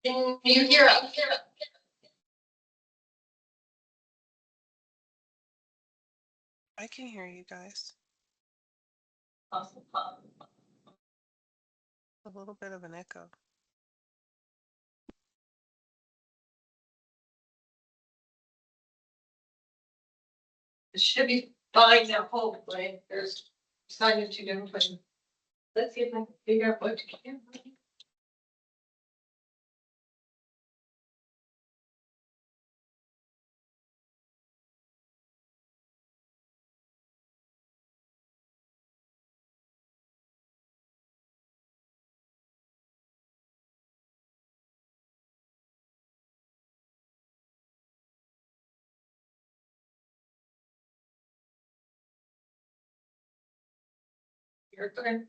Can you hear us? I can hear you guys. Awesome. A little bit of an echo. It should be fine now, hopefully. There's sign of two different places. Let's see if I can figure out what to do. Your turn.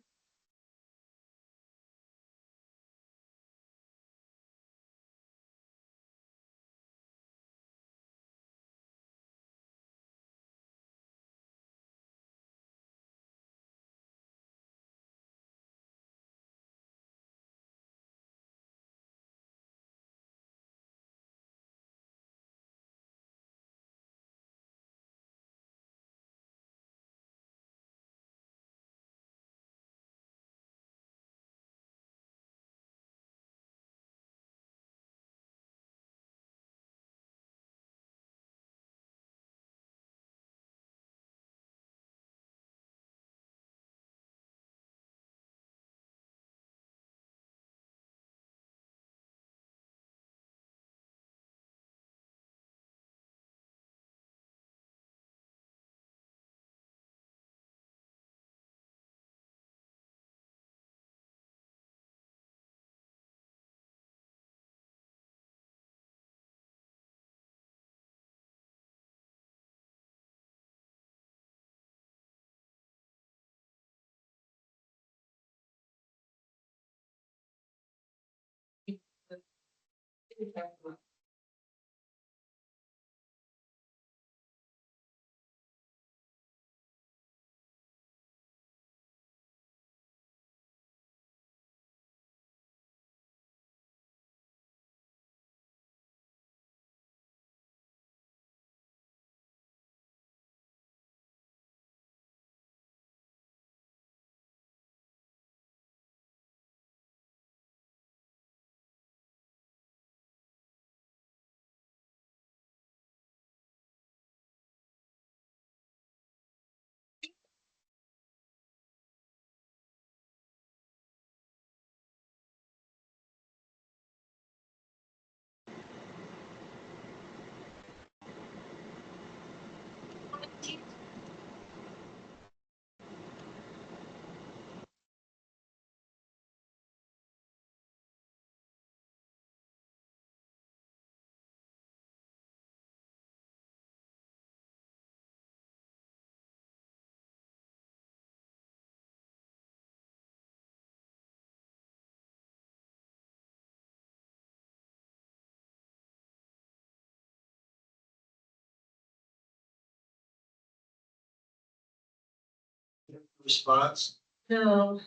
Response, No.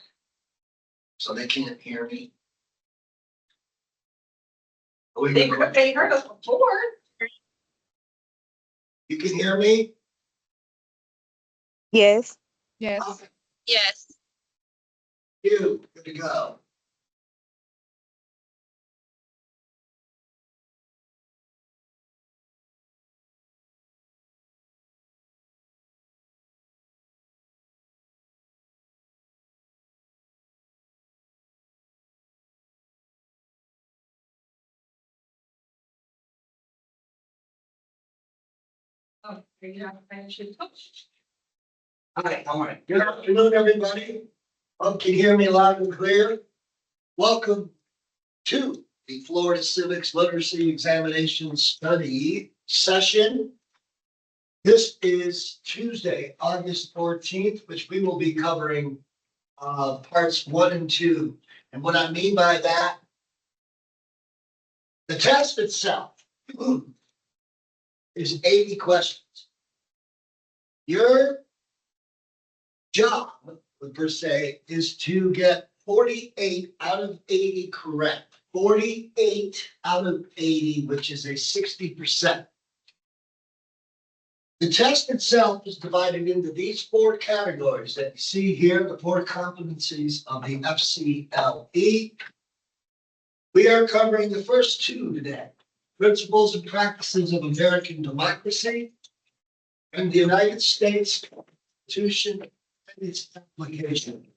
so they can't hear me. Are we They gonna- heard us before. You can hear me? Yes. Yes. Yes. You, good to go. Oh, yeah, I should touch. All right. Good afternoon, everybody. Hope you can hear me loud and clear. Welcome to the Florida Civics Literacy Examination Study Session. This is Tuesday, August 14th, which we will be covering parts 1 and 2. And what I mean by that, the test itself is 80 questions. Your job, per se, is to get 48 out of 80 correct. 48 out of 80, which is a 60%. The test itself is divided into these 4 categories that you see here, the 4 competencies of the FCLE. We are covering the first 2 today, principles and practices of American democracy and the United States Constitution and its application.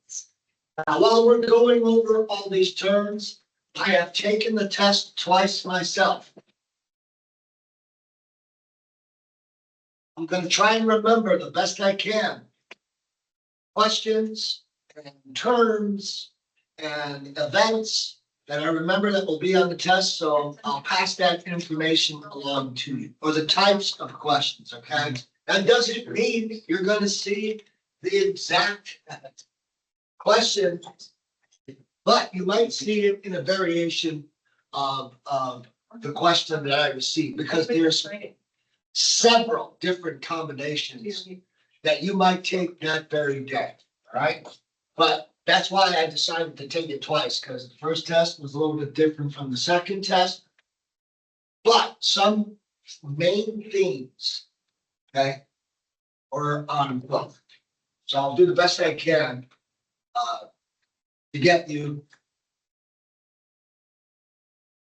Now, while we're going over all these terms, I have taken the test twice myself. I'm going to try and remember the best I can questions and terms and events that I remember that will be on the test. So I'll pass that information along to you, or the types of questions, okay? That doesn't mean you're going to see the exact question, but you might see it in a variation of the question that I received, because there's several different combinations that you might take that very day, all right? But that's why I decided to take it twice, because the first test was a little bit different from the second test. But some main themes, okay, are on both. So I'll do the best I can to get you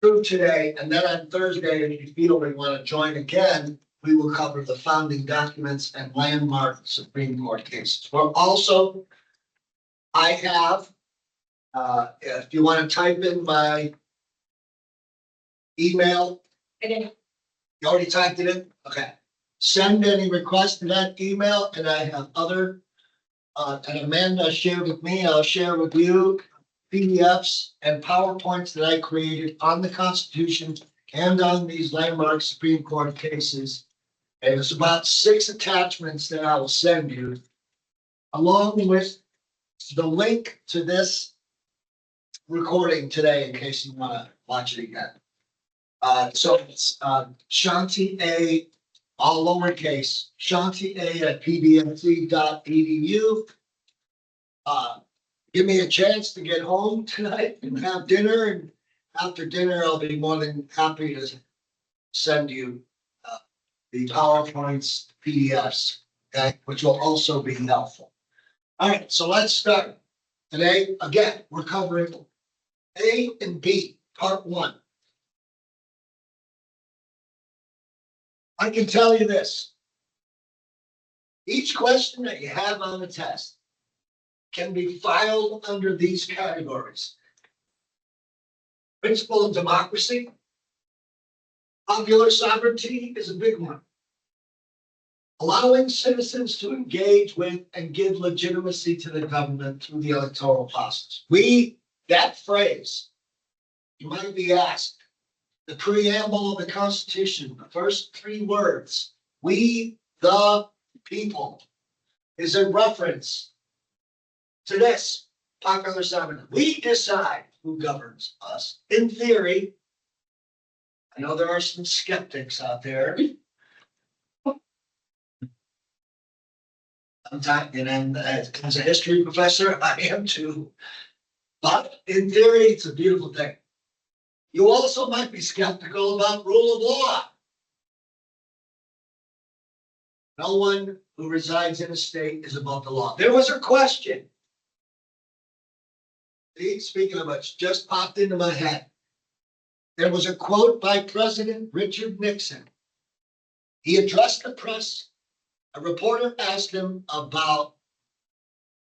through today. And then on Thursday, if you feel we want to join again, we will cover the founding documents and landmark Supreme Court cases. Well, also, I have, if you want to type in my email. You already typed it in? Okay. Send any requests to that email, and I have other, and Amanda shared with me, I'll share with you PDFs and PowerPoints that I created on the Constitution and on these landmark Supreme Court cases. And it's about 6 attachments that I will send you, along with the link to this recording today, in case you want to watch it again. So it's Shanti A, all lowercase, Shanti A at pbmc.edu. Give me a chance to get home tonight and have dinner, and after dinner, I'll be more than happy to send you the PowerPoints, PDFs, okay, which will also be helpful. All right, so let's start. Today, again, we're covering A and B, part 1. I can tell you this. Each question that you have on the test can be filed under these categories. Principle of democracy. Popular sovereignty is a big one. Allowing citizens to engage with and give legitimacy to the government through the electoral process. That phrase, you might be asked, the preamble of the Constitution, the first 3 words, we the people, is a reference to this popular sovereignty. We decide who governs us. In theory, I know there are some skeptics out there. Sometimes, and as a history professor, I am too. But in theory, it's a beautiful thing. You also might be skeptical about rule of law. No one who resides in a state is above the law. There was a question. Speaking of which, just popped into my head. There was a quote by President Richard Nixon. He addressed the press. A reporter asked him about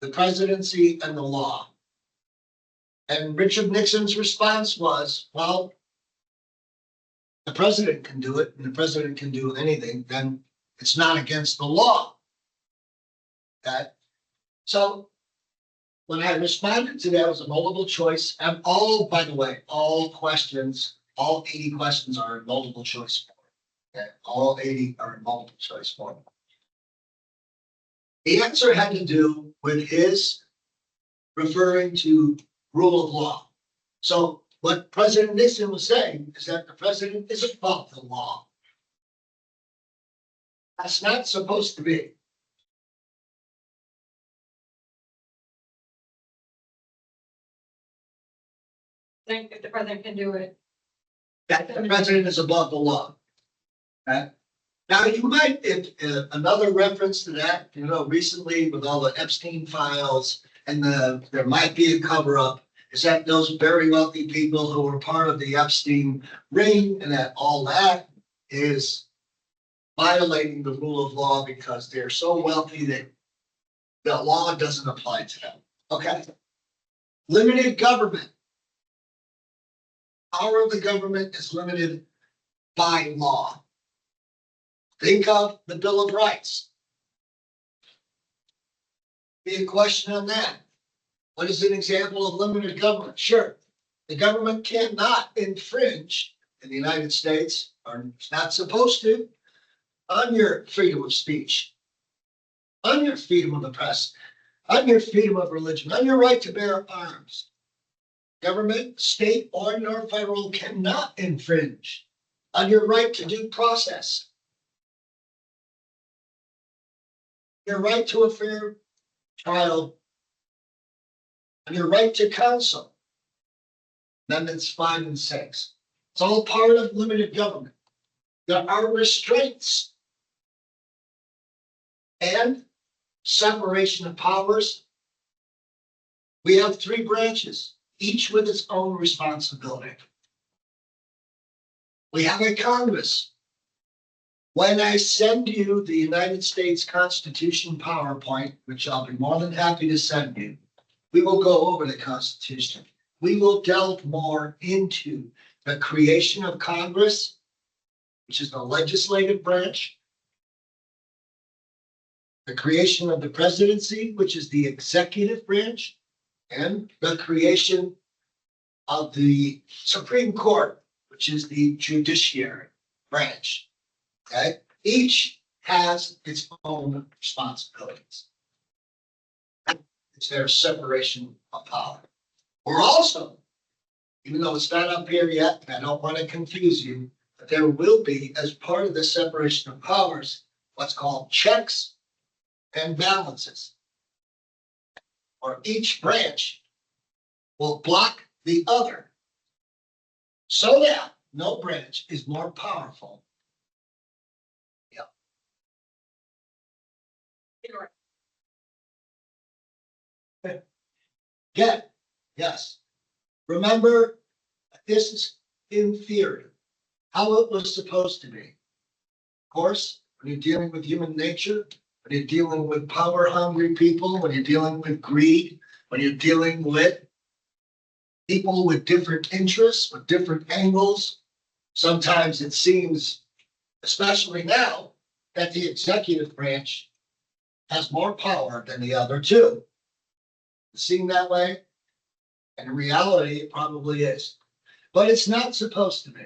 the presidency and the law. And Richard Nixon's response was, well, the president can do it, and the president can do anything, then it's not against the law. Okay? So when I responded to that, it was a multiple choice. And all, by the way, all questions, all 80 questions are in multiple choice form. Okay? All 80 are in multiple choice form. The answer had to do with his referring to rule of law. So what President Nixon was saying is that the president is above the law. That's not supposed to be. think if the president can do it. That the president is above the law. Okay? Now, you might, if, another reference to that, recently with all the Epstein files and there might be a cover up, is that those very wealthy people who were part of the Epstein ring and that all that is violating the rule of law because they're so wealthy that the law doesn't apply to them. Okay. Limited government. Power of the government is limited by law. Think of the Bill of Rights. Be a question on that. What is an example of limited government? Sure. The government cannot infringe in the United States, or it's not supposed to, on your freedom of speech, on your freedom of the press, on your freedom of religion, on your right to bear arms. Government, state, or nor federal cannot infringe on your right to due process. Your right to a fair trial, and your right to counsel. Amendments 5 and 6. It's all part of limited government. There are restraints and separation of powers. We have 3 branches, each with its own responsibility. We have a Congress. When I send you the United States Constitution PowerPoint, which I'll be more than happy to send you, we will go over the Constitution. We will delve more into the creation of Congress, which is the legislative branch, the creation of the presidency, which is the executive branch, and the creation of the Supreme Court, which is the judiciary branch. Okay, each has its own responsibilities. It's their separation of power. We're also, even though it's not up here yet, and I don't want to confuse you, but there will be, as part of the separation of powers, what's called checks and balances. Or each branch will block the other so that no branch is more powerful. Get, yes. Remember, this is in theory, how it was supposed to be. Of course, when you're dealing with human nature, when you're dealing with power-hungry people, when you're dealing with greed, when you're dealing with people with different interests, with different angles, sometimes it seems, especially now, that the executive branch has more power than the other two. It seems that way, and in reality, it probably is. But it's not supposed to be.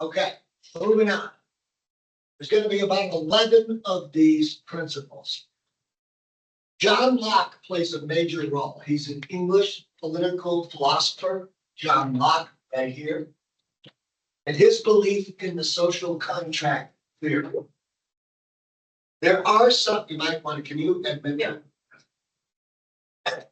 Okay, moving on. There's going to be about 11 of these principles. John Locke plays a major role. He's an English political philosopher, John Locke, right here. And his belief in the social contract theory. There are some, you might want to, can you admit that?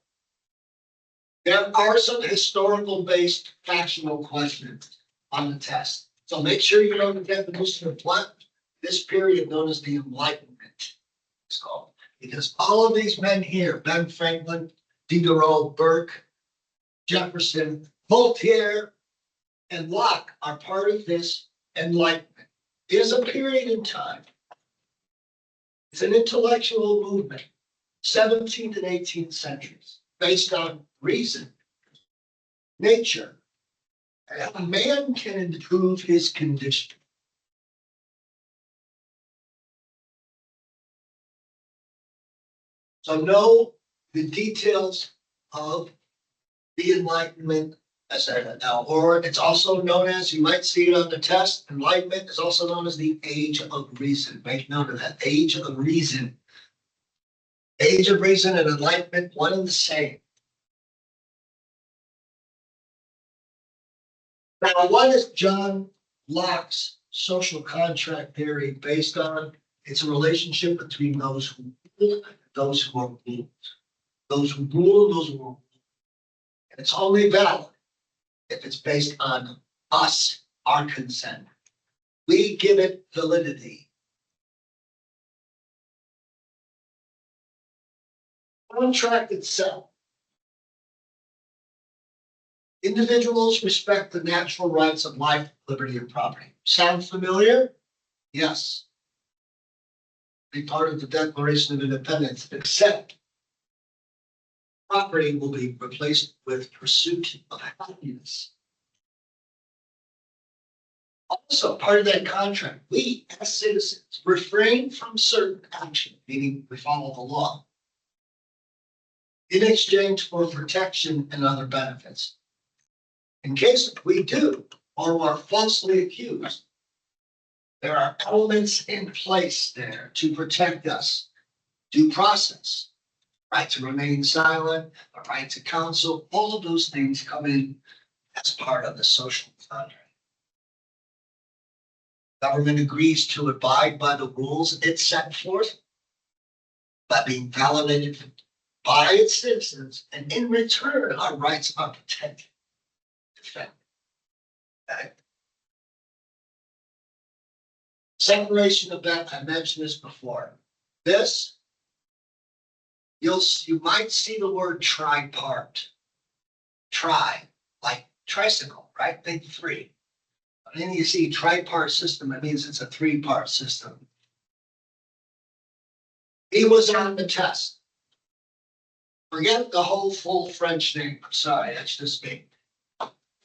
There are some historical based factual questions on the test. So make sure you know the definition of what this period known as the Enlightenment is called. Because all of these men here, Ben Franklin, Diderot, Burke, Jefferson, Voltaire, and Locke are part of this Enlightenment. It is a period in time. It's an intellectual movement, 17th and 18th centuries, based on reason, nature, and how man can improve his condition. So know the details of the Enlightenment as I now, or it's also known as, you might see it on the test, Enlightenment is also known as the Age of Reason. Make note of that, Age of Reason. Age of Reason and Enlightenment, one and the same. Now, what is John Locke's social contract theory based on? It's a relationship between those who rule and those who are ruled. Those who rule and those who are ruled. And it's only valid if it's based on us, our consent. We give it validity. Contract itself. Individuals respect the natural rights of life, liberty, and property. Sound familiar? Yes. Be part of the Declaration of Independence, except property will be replaced with pursuit of happiness. Also, part of that contract, we as citizens refrain from certain action, meaning we follow the law, in exchange for protection and other benefits. In case we do or are falsely accused, there are elements in place there to protect us. Due process, right to remain silent, a right to counsel, all of those things come in as part of the social contract. Government agrees to abide by the rules it set forth by being validated by its citizens, and in return, our rights are protected. Defended. Okay. Separation of that, I mentioned this before. This, you might see the word tripart. Tri, like tricycle, right? Think three. And then you see tripart system, it means it's a three-part system. He was on the test. Forget the whole full French name. Sorry, that's just me.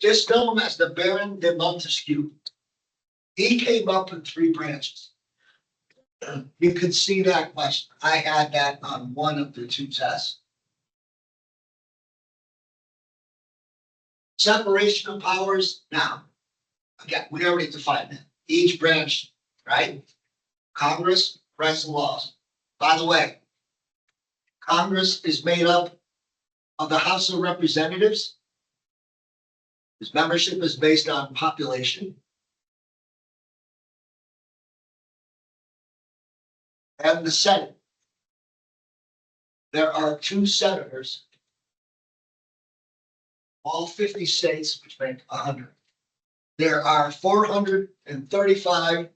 Just know him as the Baron de Montesquieu. He came up in three branches. You could see that question. I had that on one of the two tests. Separation of powers. Now, again, we already defined that. Each branch, right? Congress writes the laws. By the way, Congress is made up of the House of Representatives. Its membership is based on population. And the Senate. There are 2 senators, all 50 states, which make 100. There are 435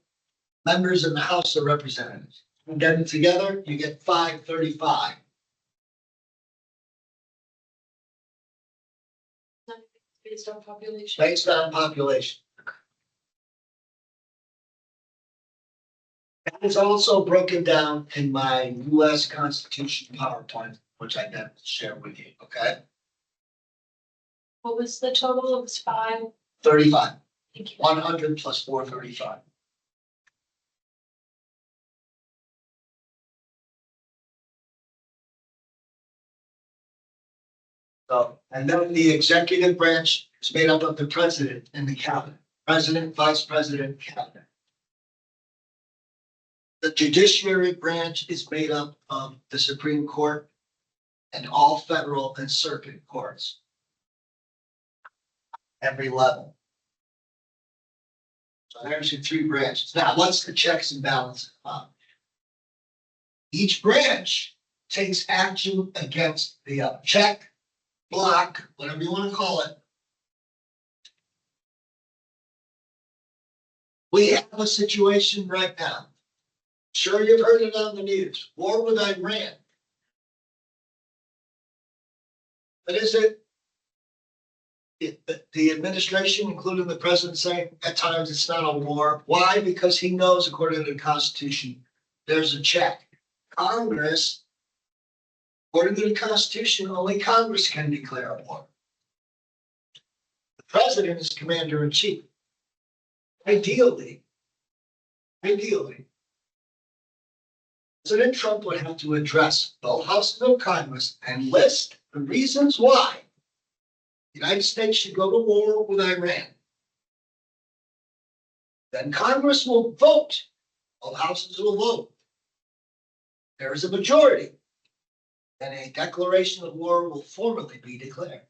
members in the House of Representatives. And then together, you get 535. Based on population. Based on population. That is also broken down in my US Constitution PowerPoint, which I then share with you, okay? What was the total? It was 5. 35, Thank you. 100 plus 435. So, and then the executive branch is made up of the president and the cabinet, president, vice president, cabinet. The judiciary branch is made up of the Supreme Court and all federal and circuit courts. Every level. So there's your 3 branches. Now, what's the checks and balances? Each branch takes action against the other. Check, block, whatever you want to call it. We have a situation right now. Sure, you've heard it on the news. War with Iran. But is it the administration, including the president, saying at times it's not a war? Why? Because he knows, according to the Constitution, there's a check. Congress, according to the Constitution, only Congress can declare a war. The president is commander in chief. Ideally, President Trump would have to address both houses of Congress and list the reasons why the United States should go to war with Iran. Then Congress will vote. Both houses will vote. There is a majority. Then a declaration of war will formally be declared.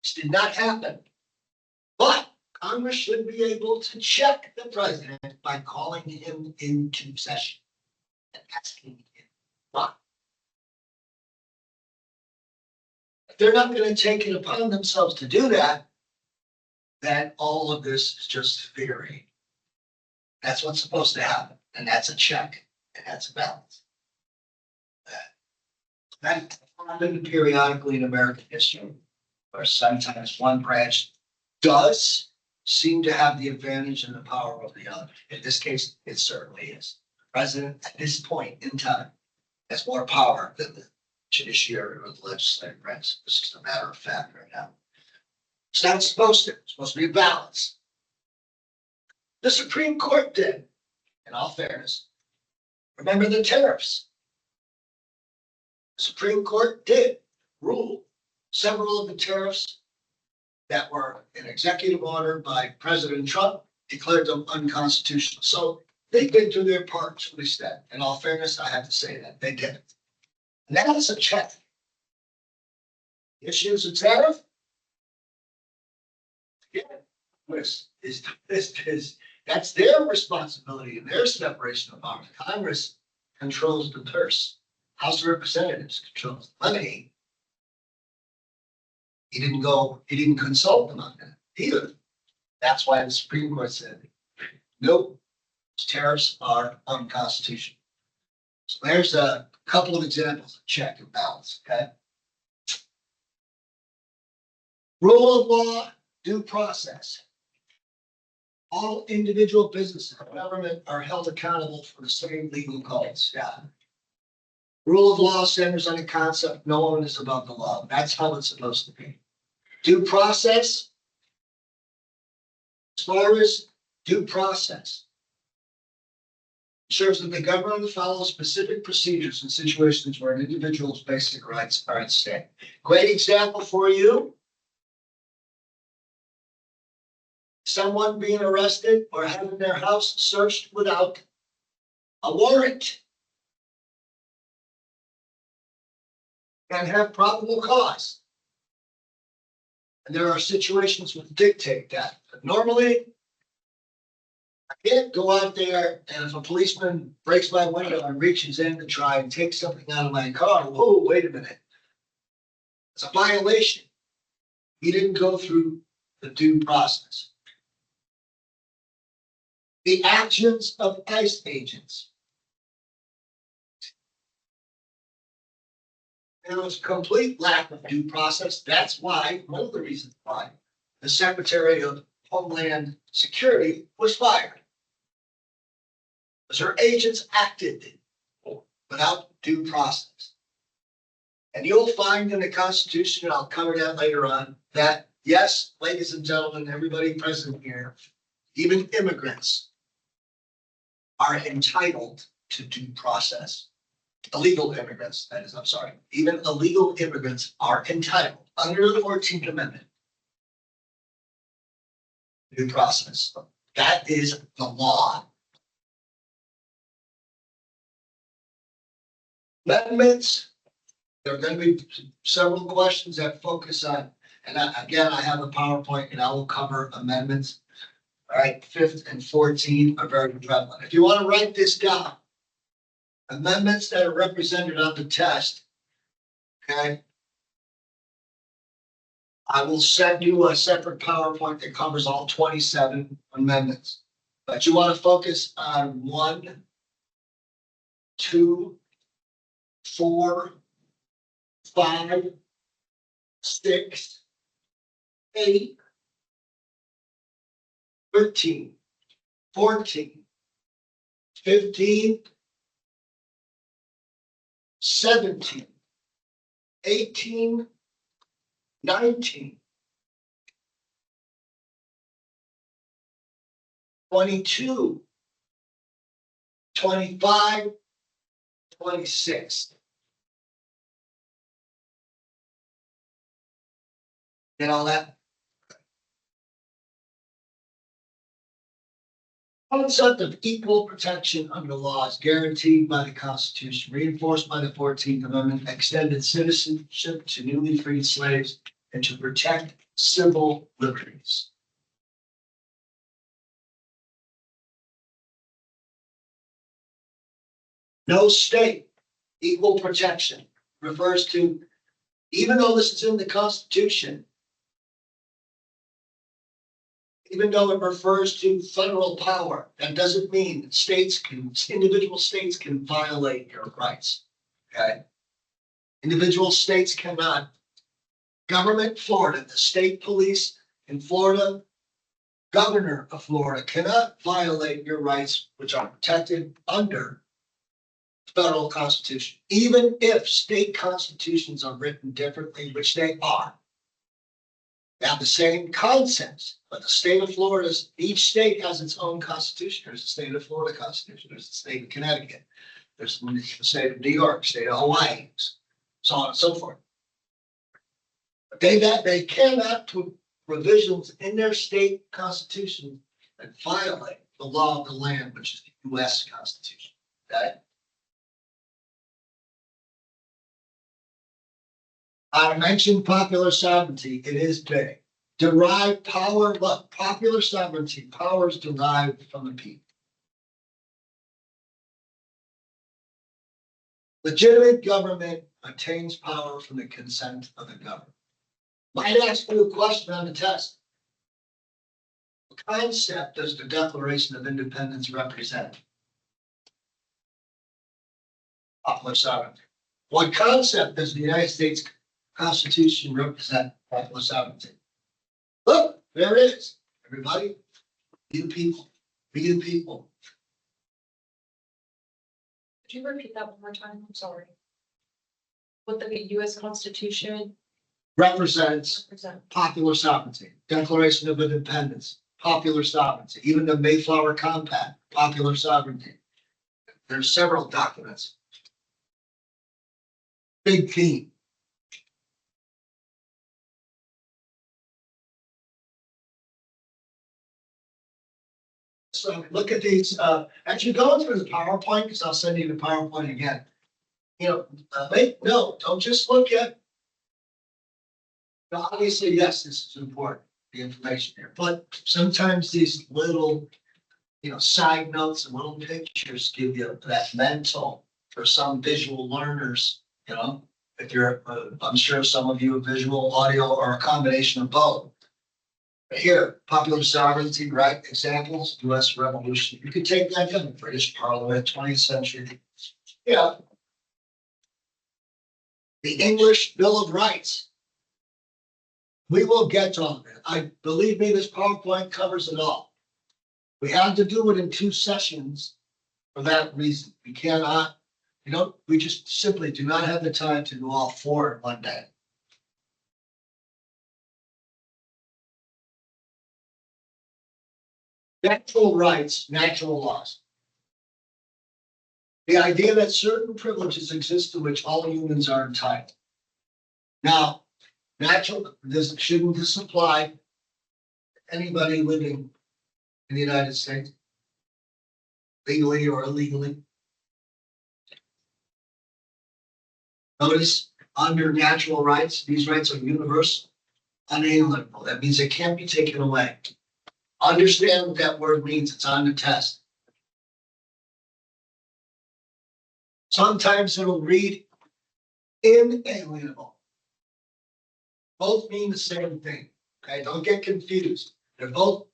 This did not happen. But Congress should be able to check the president by calling him into session and asking him why. they're not gonna take it upon themselves to do that, then all of this is just theory. That's what's supposed to happen, and that's a check, and that's a balance. That happened periodically in American history, where sometimes one branch does seem to have the advantage and the power of the other. In this case, it certainly is. President at this point in time has more power than the judiciary or the legislative branch. This is a matter of fact right now. It's not supposed to. It's supposed to be a balance. The Supreme Court did, in all fairness. Remember the tariffs. The Supreme Court did rule several of the tariffs that were an executive order by President Trump, declared them unconstitutional. So they did do their part to an extent. In all fairness, I have to say that they did. And that is a check. Issues a tariff. Yeah, that's their responsibility and their separation of powers. Congress controls the purse. House of Representatives controls the money. He didn't consult them on that either. That's why the Supreme Court said, nope, tariffs are unconstitutional. So there's a couple of examples of check and balance, okay? Rule of law, due process. All individual businesses and government are held accountable for the same legal codes. Yeah. Rule of law centers on the concept no one is above the law. That's how it's supposed to be. Due process. As far as due process, ensures that the government follows specific procedures in situations where an individual's basic rights are at stake. Great example for you. Someone being arrested or having their house searched without a warrant and have probable cause. And there are situations which dictate that. But normally, I can't go out there and if a policeman breaks my window and reaches in to try and take something out of my car, whoa, wait a minute. It's a violation. He didn't go through the due process. The actions of ICE agents. There was complete lack of due process. That's why, one of the reasons why, the Secretary of Homeland Security was fired. Because her agents acted without due process. And you'll find in the Constitution, and I'll cover that later on, that yes, ladies and gentlemen, everybody present here, even immigrants are entitled to due process. Illegal immigrants, that is, I'm sorry, even illegal immigrants are entitled under the 14th Amendment. Due process. That is the law. Amendments. There are going to be several questions that focus on, and again, I have a PowerPoint and I will cover amendments. All right, 5th and 14 are very prevalent. If you want to write this down, amendments that are represented on the test, okay? I will send you a separate PowerPoint that covers all 27 amendments. But you want to focus on 1, 2, 4, 5, 6, 8, 13, 14, 15, 17, 18, 19, 22, 25, 26. Get all that? Concept of equal protection under law is guaranteed by the Constitution, reinforced by the 14th Amendment, extended citizenship to newly freed slaves, and to protect civil liberties. No state, equal protection refers to Even though this is in the Constitution, even though it refers to federal power, that doesn't mean individual states can violate your rights. Okay? Individual states cannot. Government Florida, the state police in Florida, governor of Florida cannot violate your rights, which are protected under federal constitution, even if state constitutions are written differently, which they are. They have the same concepts, but the state of Florida, each state has its own constitution. There's the state of Florida constitution, there's the state of Connecticut, there's the state of New York, state of Hawaii, so on and so forth. But they cannot put provisions in their state constitution that violate the law of the land, which is the U.S. Constitution. Okay? I mentioned popular sovereignty. It is big. Derived power, look, popular sovereignty, power is derived from the people. Legitimate government obtains power from the consent of the government. Might ask you a question on the test. What concept does the Declaration of Independence represent? Popular sovereignty. What concept does the United States Constitution represent? Popular sovereignty. Look, there it is. Everybody, you people, you people. Could you repeat that one more time? I'm sorry. What the US Constitution Represents represents. popular sovereignty, Declaration of Independence, popular sovereignty, even the Mayflower Compact, popular sovereignty. There's several documents. Big theme. So look at these, actually going through the PowerPoint, because I'll send you the PowerPoint again. Don't just look at. Now, obviously, yes, this is important, the information here, but sometimes these little, side notes and little pictures give you that mental for some visual learners, if you're, I'm sure some of you are visual, audio, or a combination of both. Here, popular sovereignty, right? Examples, U.S. Revolution. You could take that from the British Parliament, 20th century. Yeah. The English Bill of Rights. We will get to all of it. Believe me, this PowerPoint covers it all. We had to do it in 2 sessions for that reason. We cannot, we just simply do not have the time to do all 4 in one day. Natural rights, natural laws. The idea that certain privileges exist to which all humans are entitled. Now, shouldn't this apply to anybody living in the United States? Legally or illegally? Notice, under natural rights, these rights are universal, unalienable. That means they can't be taken away. Understand what that word means. It's on the test. Sometimes it'll read inalienable. Both mean the same thing. Okay, don't get confused. They're both,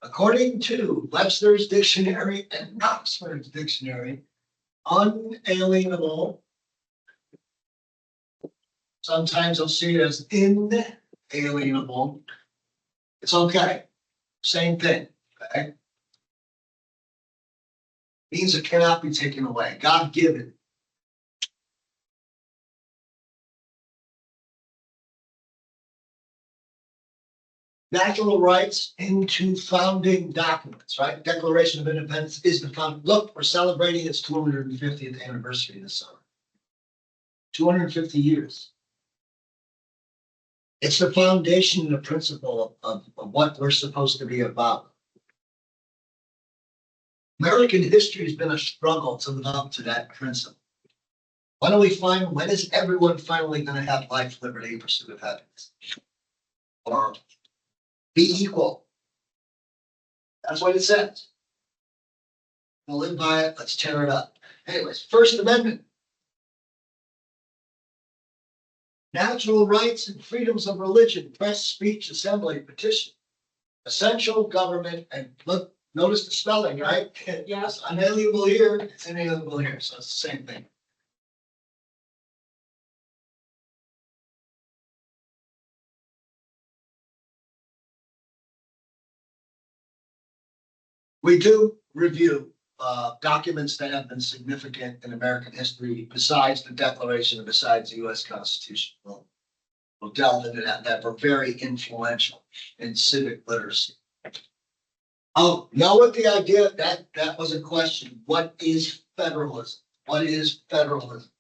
according to Webster's dictionary and Oxford's dictionary, unalienable. Sometimes you'll see it as inalienable. It's okay. Same thing. Okay. Means it cannot be taken away. God given. Natural rights into founding documents, right? Declaration of Independence is the founding. Look, we're celebrating its 250th anniversary this summer. 250 years. It's the foundation and the principle of what we're supposed to be about. American history has been a struggle to live up to that principle. When is everyone finally going to have life, liberty, and pursuit of happiness? Or be equal. That's what it says. We'll live by it. Let's tear it up. Anyways, First Amendment. Natural rights and freedoms of religion, press, speech, assembly, petition. Essential government, and look, notice the spelling, right? Yes. Unalienable here, it's inalienable here, so it's the same thing. We do review documents that have been significant in American history besides the Declaration and besides the US Constitution. We'll delve into that were very influential in civic literacy. Oh, now what the idea, that was a question. What is federalism? What is federalism?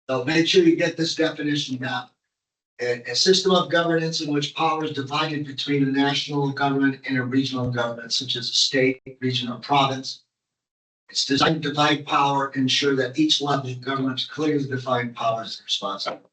So make sure you get this definition down. A system of governance in which power is divided between a national government and a regional government, such as a state, region, or province. It's designed to divide power, ensure that each level of government clearly defined powers and responsibilities.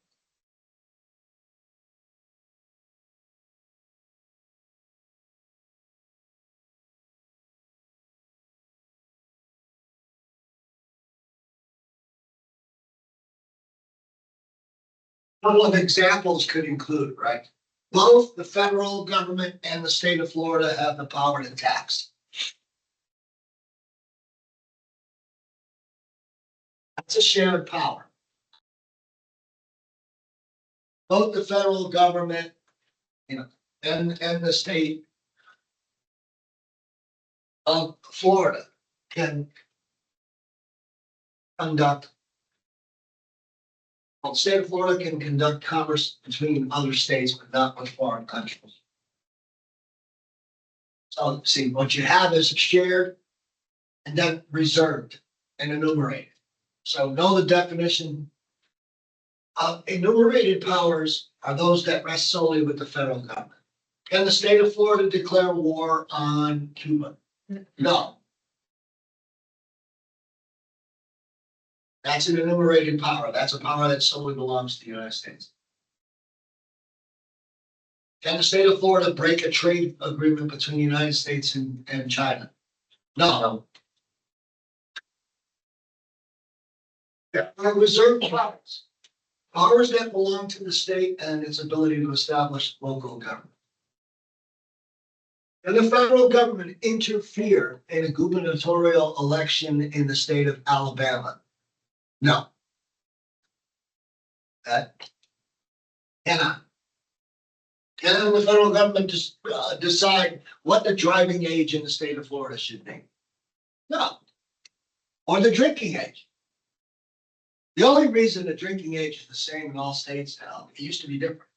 A couple of examples could include, right? Both the federal government and the state of Florida have the power to tax. That's a shared power. Both the federal government, and the state of Florida can conduct. Well, the state of Florida can conduct commerce between other states, but not with foreign countries. So, see, what you have is shared and then reserved and enumerated. So know the definition. Enumerated powers are those that rest solely with the federal government. Can the state of Florida declare war on Cuba? No. That's an enumerated power. That's a power that solely belongs to the United States. Can the state of Florida break a trade agreement between the United States and China? No. There are reserved powers. Powers that belong to the state and its ability to establish local government. Can the federal government interfere in a gubernatorial election in the state of Alabama? No. Cannot. Can the federal government just decide what the driving age in the state of Florida should be? No. Or the drinking age. The only reason the drinking age is the same in all states now, it used to be different.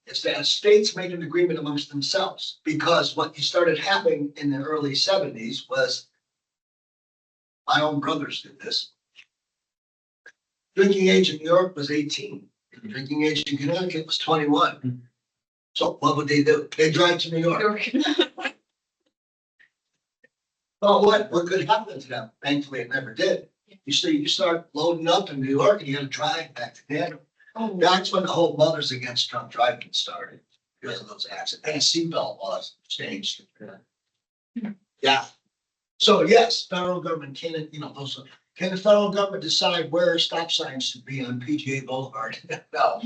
It's that states made an agreement amongst themselves, because what you started happening in the early 70s was, my own brothers did this. Drinking age in New York was 18. Drinking age in Connecticut was 21. So what would they do? They drive to New York. Well, what could happen to them? Thankfully, it never did. You start loading up in New York and you gotta drive back to Canada. Oh, That's when the whole Mothers Against Drunk Driving started, because of those accidents. And seatbelt laws changed. Yeah. So yes, federal government can, can the federal government decide where stop signs should be on PGA Boulevard? No.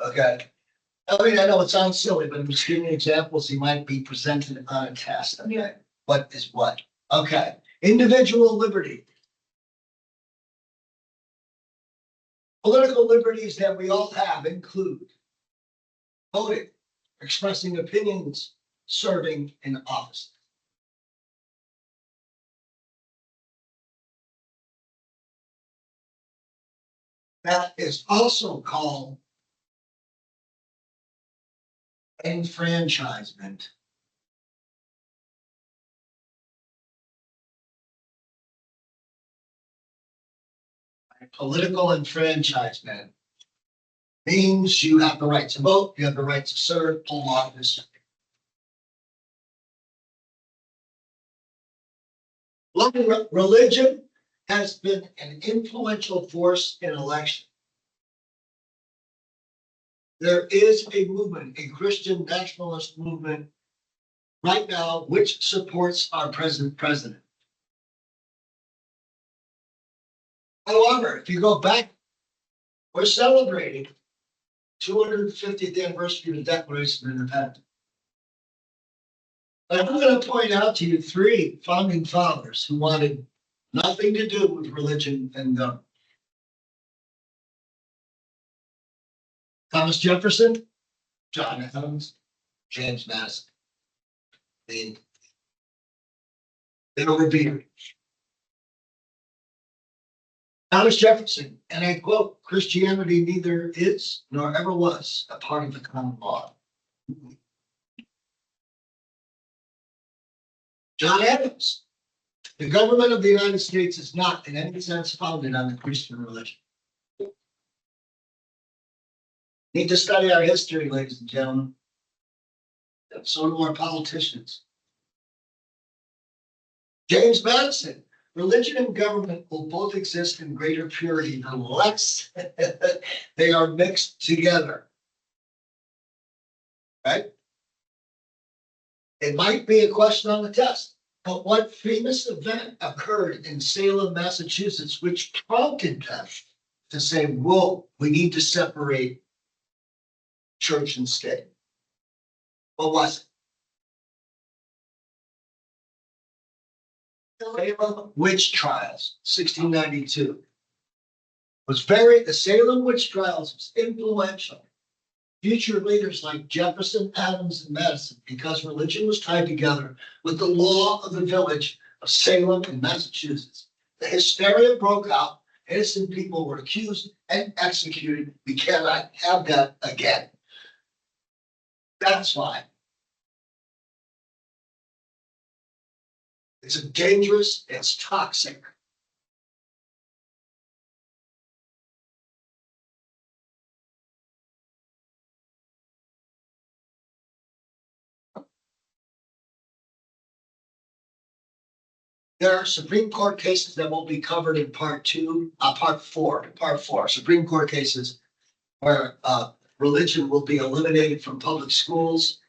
Okay. I mean, I know it sounds silly, but I'm just giving you examples. You might be presented on a test. Okay. Yeah. What is what? Okay. Individual liberty. Political liberties that we all have include voting, expressing opinions, serving in office. That is also called enfranchisement. Political enfranchisement means you have the right to vote, you have the right to serve, hold office. Religion has been an influential force in election. There is a movement, a Christian nationalist movement right now, which supports our present president. However, if you go back, we're celebrating 250th anniversary of the Declaration of Independence. And I'm going to point out to you three founding fathers who wanted nothing to do with religion and government. Thomas Jefferson, John Adams, James Madison. They were revered. Thomas Jefferson, and I quote, Christianity neither is nor ever was a part of the common law. John Adams, the government of the United States is not in any sense founded on the Christian religion. Need to study our history, ladies and gentlemen. So do our politicians. James Madison, religion and government will both exist in greater purity unless they are mixed together. Right? It might be a question on the test, but what famous event occurred in Salem, Massachusetts, which prompted them to say, whoa, we need to separate church and state? What was it? Salem witch trials, 1692. The Salem witch trials was influential. Future leaders like Jefferson, Adams, and Madison, because religion was tied together with the law of the village of Salem in Massachusetts. The hysteria broke out. Innocent people were accused and executed. We cannot have that again. That's why. It's dangerous, it's toxic. There are Supreme Court cases that will be covered in part four, Supreme Court cases where religion will be eliminated from public schools.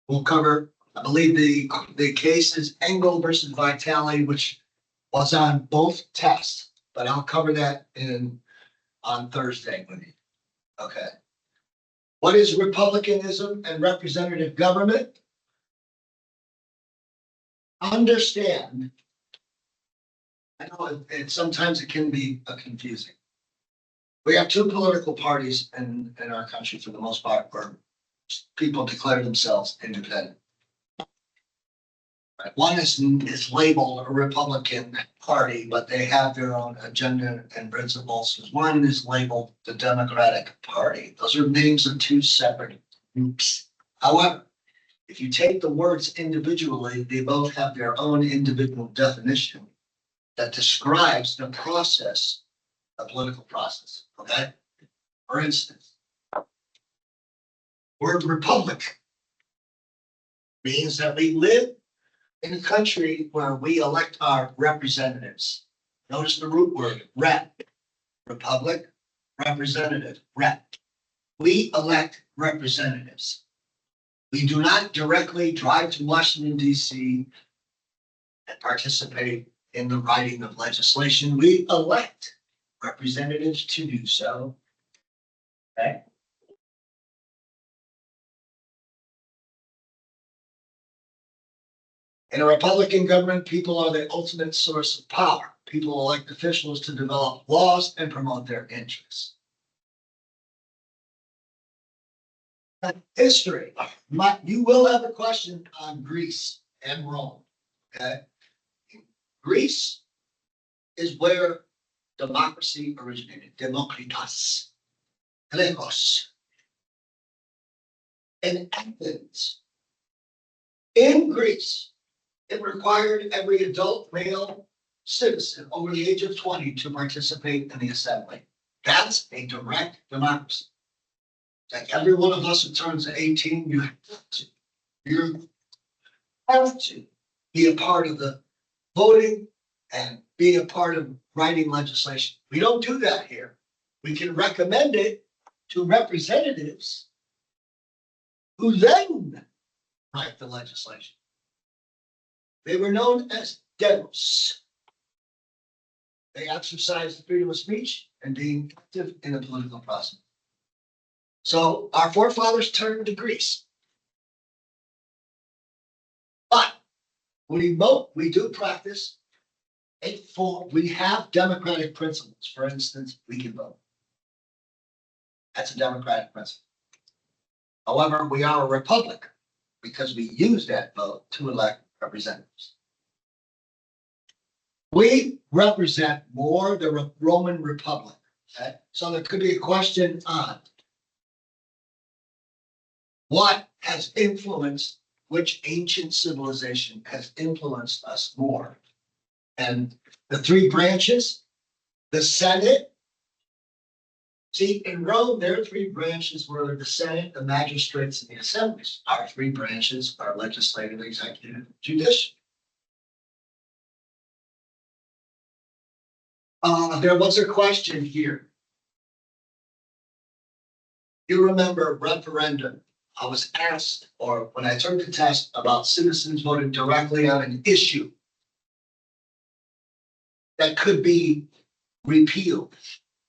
We'll cover, I believe the case is Engel versus Vitale, which was on both tests, but I'll cover that on Thursday with you. Okay. What is republicanism and representative government? Understand. I know sometimes it can be confusing. We have two political parties in our country for the most part, where people declare themselves independent. Right. One is labeled a Republican Party, but they have their own agenda and principles. One is labeled the Democratic Party. Those are names of two separate groups. However, if you take the words individually, they both have their own individual definition that describes the process, the political process. Okay? For instance, word republic means that we live in a country where we elect our representatives. Notice the root word, rep. Republic, representative, rep. We elect representatives. We do not directly drive to Washington, D.C. and participate in the writing of legislation. We elect representatives to do so. Okay. In a Republican government, people are the ultimate source of power. People elect officials to develop laws and promote their interests. History. You will have a question on Greece and Rome. Okay. Greece is where democracy originated. Demokritos. Klegos. In Athens. In Greece, it required every adult male citizen over the age of 20 to participate in the assembly. That's a direct democracy. Like every one of us who turns 18, you have to be a part of the voting and be a part of writing legislation. We don't do that here. We can recommend it to representatives who then write the legislation. They were known as demos. They exercise the freedom of speech and being active in the political process. So our forefathers turned to Greece. But we do practice we have democratic principles. For instance, we can vote. That's a democratic principle. However, we are a republic because we use that vote to elect representatives. We represent more the Roman Republic. Okay? So there could be a question on what has influenced, which ancient civilization has influenced us more? And the three branches, the Senate. See, in Rome, their three branches were the Senate, the magistrates, and the assemblies. Our three branches are legislative, executive, judicial. There was a question here. You remember referendum. I was asked, or when I took the test, about citizens voting directly on an issue that could be repealed.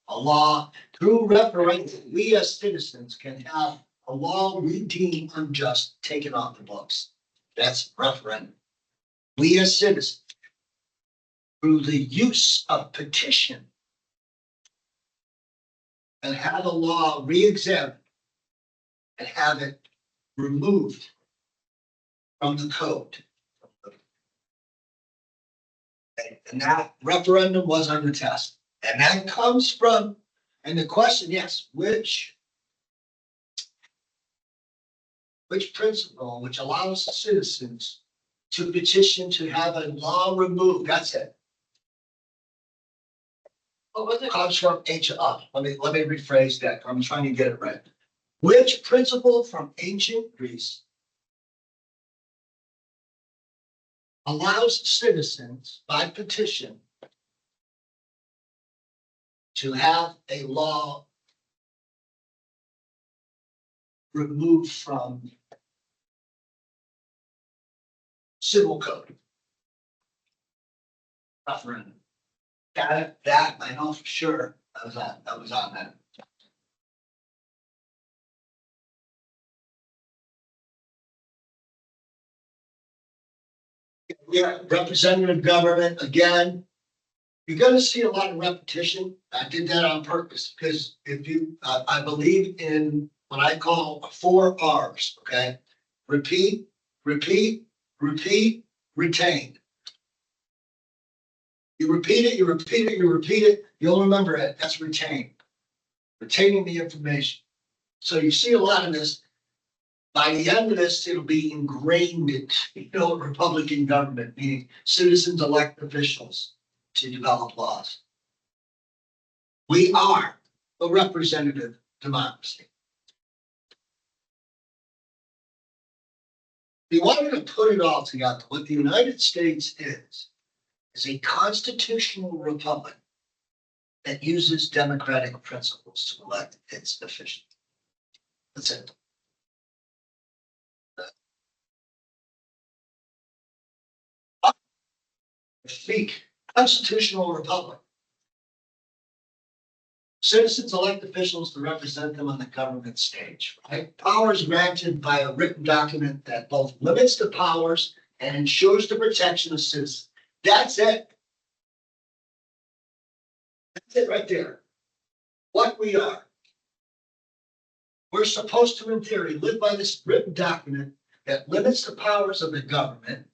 A law through referendum, we as citizens can have a law we deem unjust taken off the books. That's referendum. We as citizens, through the use of petition, and have a law re-examined and have it removed from the code. And that referendum was on the test. And that comes from, and the question, yes, which principle which allows citizens to petition to have a law removed? That's it. What was it? Comes from ancient. Let me rephrase that. I'm trying to get it right. Which principle from ancient Greece allows citizens by petition to have a law removed from civil code? Referendum. That I know for sure. I was on that. Yeah, representative government, again, you're gonna see a lot of repetition. I did that on purpose, because if you, I believe in what I call 4 R's, okay? Repeat, repeat, repeat, retain. You repeat it, you repeat it, you repeat it, you'll remember it. That's retain. Retaining the information. So you see a lot of this. By the end of this, it'll be ingrained in, Republican government, meaning citizens elect officials to develop laws. We are a representative democracy. If you wanted to put it all together, what the United States is a constitutional republic that uses democratic principles to elect its officials. That's it. Speak constitutional republic. Citizens elect officials to represent them on the government stage, right? Powers granted by a written document that both limits the powers and ensures the protection of citizens. That's it. That's it right there. What we are. We're supposed to, in theory, live by this written document that limits the powers of the government,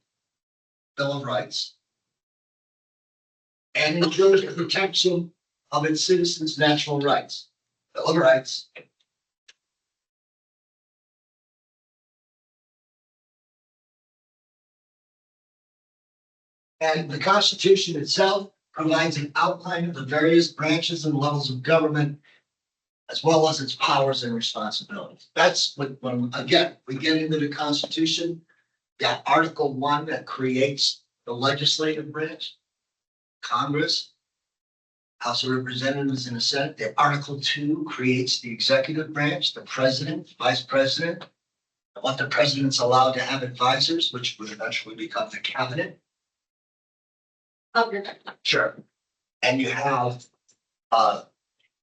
Bill of Rights, and ensures the protection of its citizens' natural rights, Bill of Rights. And the Constitution itself provides an outline of the various branches and levels of government, as well as its powers and responsibilities. That's when again, we get into the Constitution, got Article 1 that creates the legislative branch, Congress, House of Representatives and the Senate. The Article 2 creates the executive branch, the president, vice president, and what the president's allowed to have advisors, which would eventually become the cabinet. Okay. Sure. And you have, the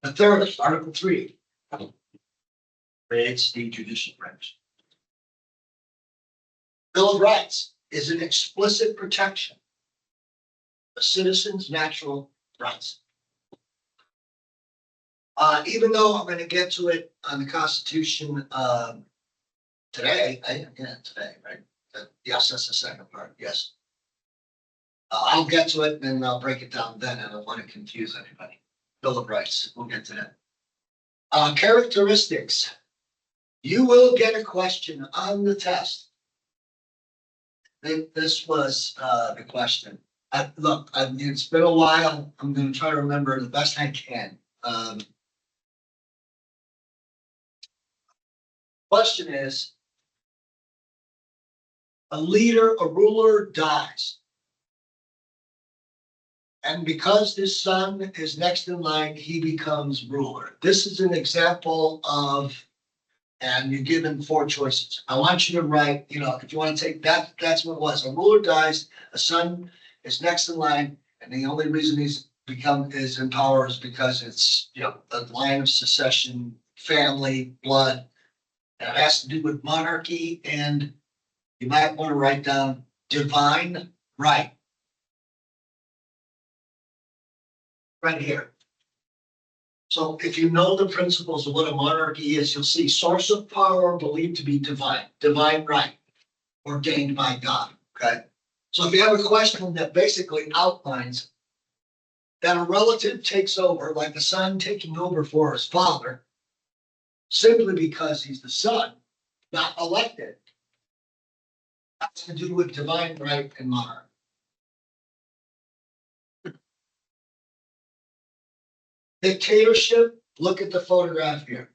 third, Article 3. Creates the judicial branch. Bill of Rights is an explicit protection of citizens' natural rights. Even though I'm gonna get to it on the Constitution, today, today, right? Yes, that's the second part, yes. I'll get to it and then I'll break it down then. I don't want to confuse anybody. Bill of Rights, we'll get to that. Characteristics. You will get a question on the test. This was the question. It's been a while. I'm gonna try to remember the best I can. Question is, a ruler dies. And because his son is next in line, he becomes ruler. This is an example of, and you're given 4 choices. I want you to write, if you want to take that, that's what it was. A ruler dies, a son is next in line, and the only reason is in power is because it's, the line of succession, family, blood. And it has to do with monarchy, and you might want to write down divine right. Right here. So if you know the principles of what a monarchy is, you'll see source of power believed to be divine right, ordained by God, okay? So if you have a question that basically outlines that a relative takes over, like the son taking over for his father, simply because he's the son, not elected, has to do with divine right and monarchy. Dictatorship, look at the photograph here.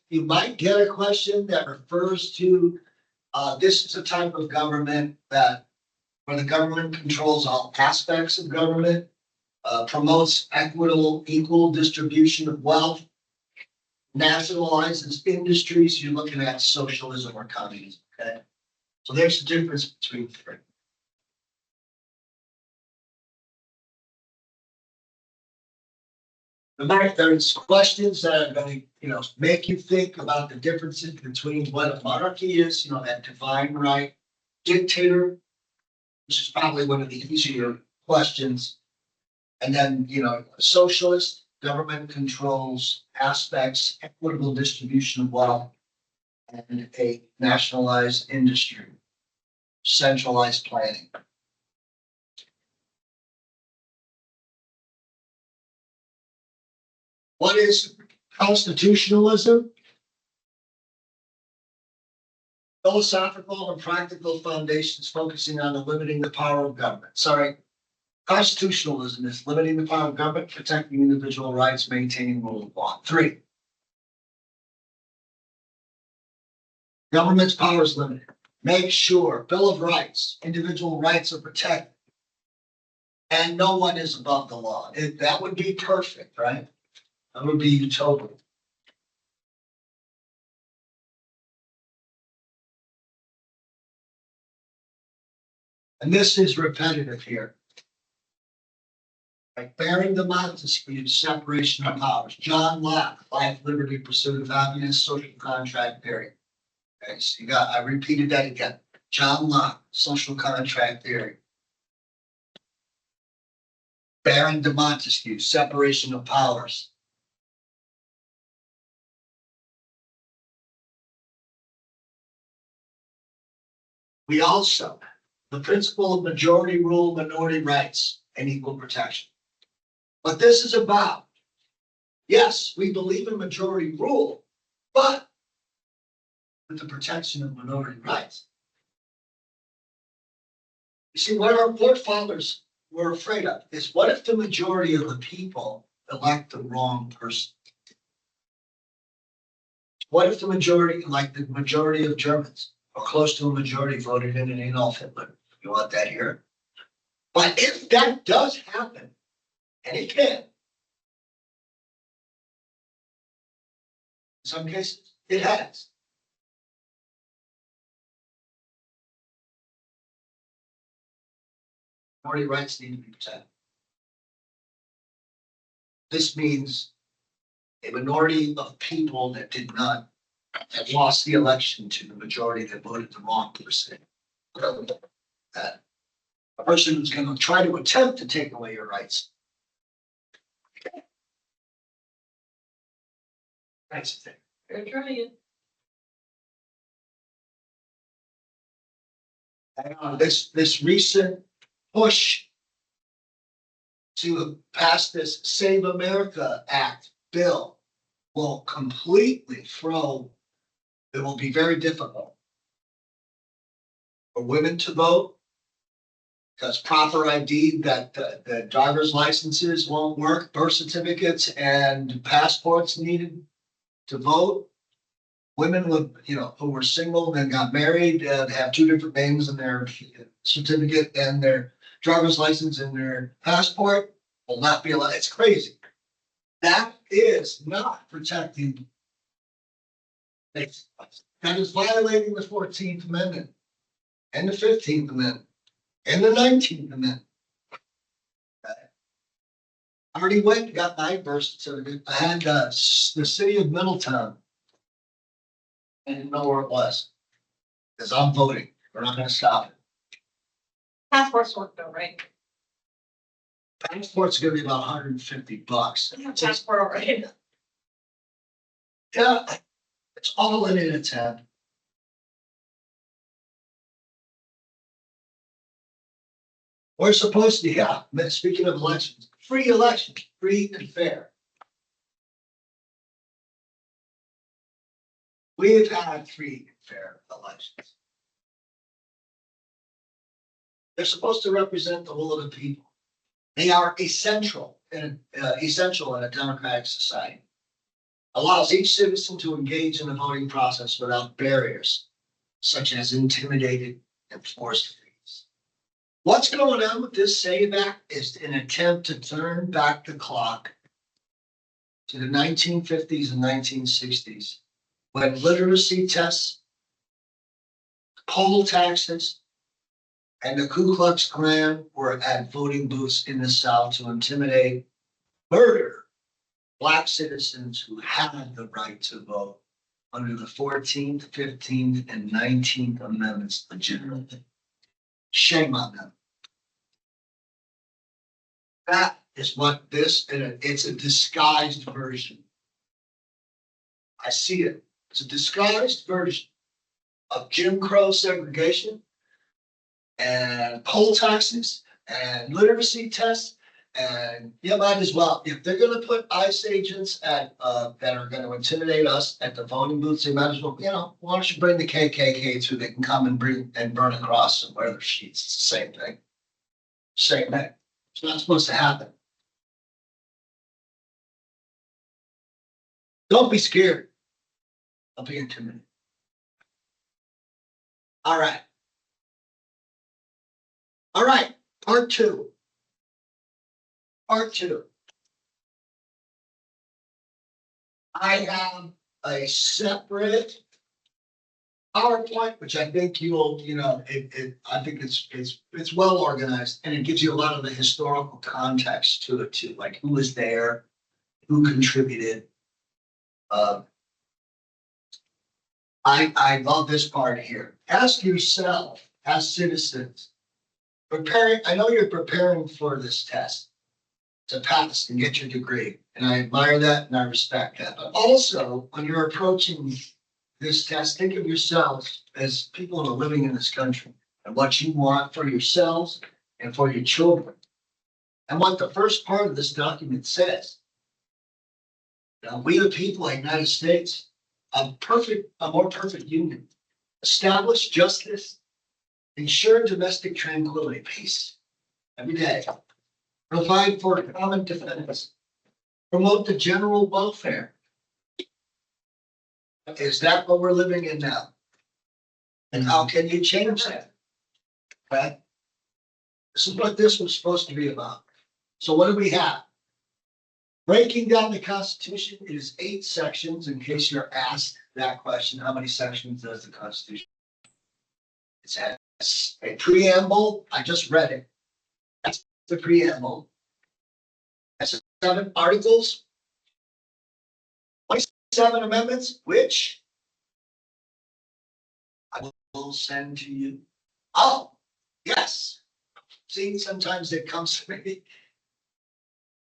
You might get a question that refers to, this is a type of government where the government controls all aspects of government, promotes equal distribution of wealth, nationalizes industries. You're looking at socialism or communism, okay? So there's the difference between the three. There's questions that are going to, make you think about the differences between what a monarchy is, that divine right, dictator, which is probably one of the easier questions. And then, socialist, government controls aspects, equitable distribution of wealth, and a nationalized industry, centralized planning. What is constitutionalism? Philosophical and practical foundations focusing on limiting the power of government. Constitutionalism is limiting the power of government, protecting individual rights, maintaining rule of law. 3. Government's power is limited. Make sure Bill of Rights, individual rights are protected. And no one is above the law. That would be perfect, right? That would be utopia. And this is repetitive here. Like bearing the Montesquieu, separation of powers. John Locke, life, liberty, pursuit of happiness, social contract theory. Okay, so I repeated that again. John Locke, social contract theory. Baron de Montesquieu, separation of powers. We also, the principle of majority rule, minority rights, and equal protection. What this is about, yes, we believe in majority rule, but with the protection of minority rights. You see, what our forefathers were afraid of is, what if the majority of the people elect the wrong person? What if the majority, like the majority of Germans, or close to a majority, voted in Adolf Hitler? You want that here? But if that does happen, and it can, In some cases, it has. Minority rights need to be protected. This means a minority of people that did not have lost the election to the majority that voted the wrong person. That a person who's going to try to attempt to take away your rights. That's the thing. They're trying. This recent push to pass this Save America Act bill will completely throw, it will be very difficult for women to vote because proper ID, that the driver's licenses won't work, birth certificates and passports needed to vote. Women with, who were single and got married, have two different names in their certificate and their driver's license and their passport will not be allowed. It's crazy. That is not protecting. That is violating the 14th Amendment and the 15th Amendment and the 19th Amendment. I already went and got my birth certificate. I had the city of Middletown. I didn't know where it was. Because I'm voting. We're not gonna stop it. Passports work though, right? Passport's gonna be about $150. Passport already. Yeah, it's all in an attempt. We're supposed to, speaking of elections, free and fair. We've had free and fair elections. They're supposed to represent the will of the people. They are essential in a democratic society. Allows each citizen to engage in the voting process without barriers, such as intimidated and forced fees. What's going on with this SAVE Act is an attempt to turn back the clock to the 1950s and 1960s, when literacy tests, poll taxes, and the Ku Klux Klan were at voting booths in the South to intimidate, murder Black citizens who had the right to vote under the 14th, 15th, and 19th Amendments legitimately. Shame on them. That is what this, and it's a disguised version. I see it. It's a disguised version of Jim Crow segregation and poll taxes and literacy tests. And you might as well, if they're gonna put ICE agents at, that are gonna intimidate us at the voting booths, they might as well, why don't you bring the KKK through, they can come and burn a cross and wear their sheets, it's the same thing. Same thing, it's not supposed to happen. Don't be scared. Don't be intimidated. All right. All right, part two. Part two. I have a separate PowerPoint, which I think you'll, I think it's well organized and it gives you a lot of the historical context to it too, like who was there, who contributed. I love this part here. Ask yourself, as citizens, I know you're preparing for this test to pass and get your degree. And I admire that and I respect that. But also, when you're approaching this test, think of yourselves as people who are living in this country and what you want for yourselves and for your children. And what the first part of this document says. Now, we the people of the United States, a more perfect union, establish justice, ensure domestic tranquility, peace every day, provide for common defense, promote the general welfare. Is that what we're living in now? And how can you change that? Okay. This is what this was supposed to be about. So what do we have? Breaking down the Constitution, it is 8 sections, in case you're asked that question, how many sections does the Constitution? It has a preamble, I just read it. That's the preamble. That's 7 articles, 27 amendments, which I will send to you. Oh, yes. See, sometimes it comes to me.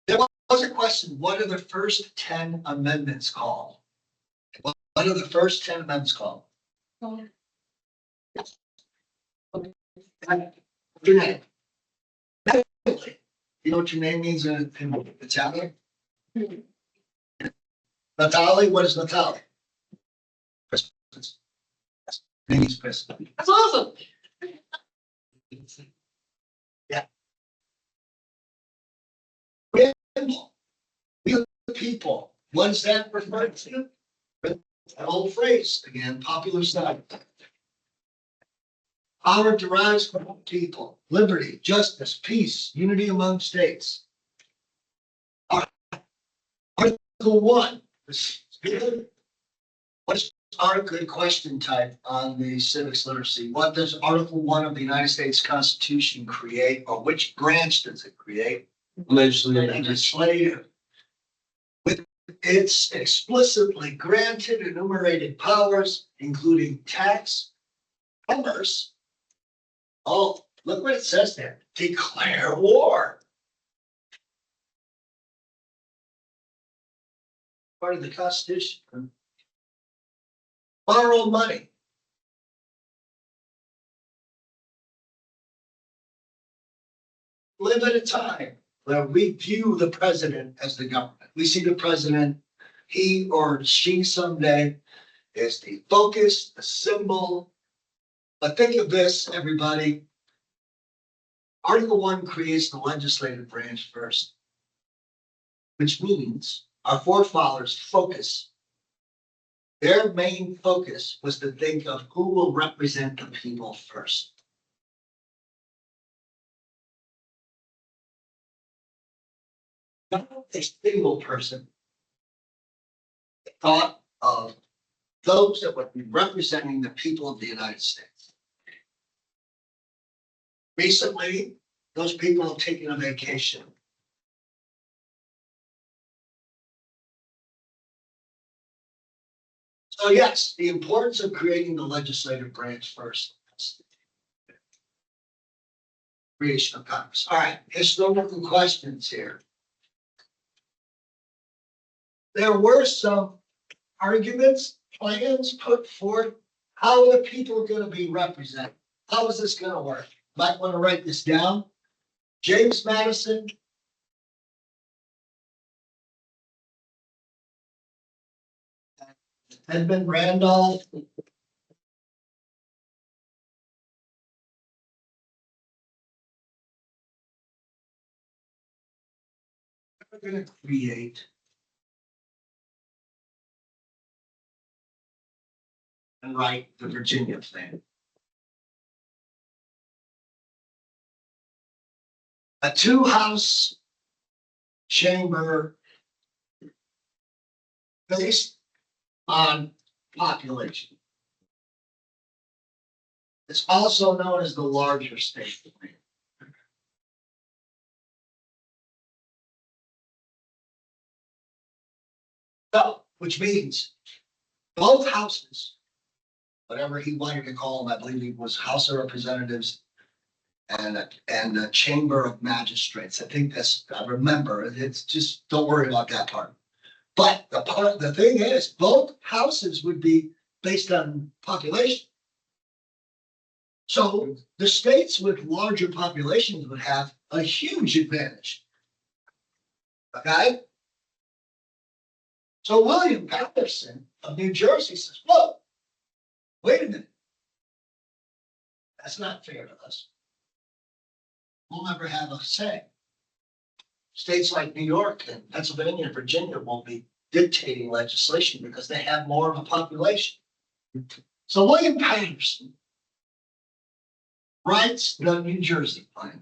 There was a question, what are the first 10 amendments called? What are the first 10 amendments called? Your name. You know what your name means in Italian? Natali, what is Natali? Christmas. Name is Christmas. That's awesome. Yeah. We are the people. What is that referred to? An old phrase, again, popular style. Power derives from people, liberty, justice, peace, unity among states. Article 1. This is good. What's our good question type on the civics literacy? What does Article 1 of the United States Constitution create, or which branch does it create? Legislative. With its explicitly granted enumerated powers, including tax, commerce. Oh, look what it says there. Declare war. Part of the Constitution. Borrow money. Live at a time where we view the president as the government. We see the president, he or she someday is the focus, the symbol. But think of this, everybody. Article 1 creates the legislative branch first, which means our forefathers' focus, their main focus was to think of who will represent the people first. Not a single person. They thought of those that would be representing the people of the United States. Recently, those people have taken a vacation. So yes, the importance of creating the legislative branch first. Creation of Congress. All right, historical questions here. There were some arguments, plans put forth. How are the people going to be represented? How is this going to work? Might want to write this down. James Madison. Edmund Randolph. We're going to create and write the Virginia plan. A 2-house chamber based on population. It's also known as the larger state plan. So, which means both houses, whatever he wanted to call them, I believe it was House of Representatives and a Chamber of Magistrates. I think that's, I remember, it's just, don't worry about that part. But the thing is, both houses would be based on population. So the states with larger populations would have a huge advantage. Okay? So William Patterson of New Jersey says, whoa, wait a minute. That's not fair to us. We'll never have a say. States like New York and Pennsylvania and Virginia will be dictating legislation because they have more of a population. So William Patterson writes the New Jersey plan.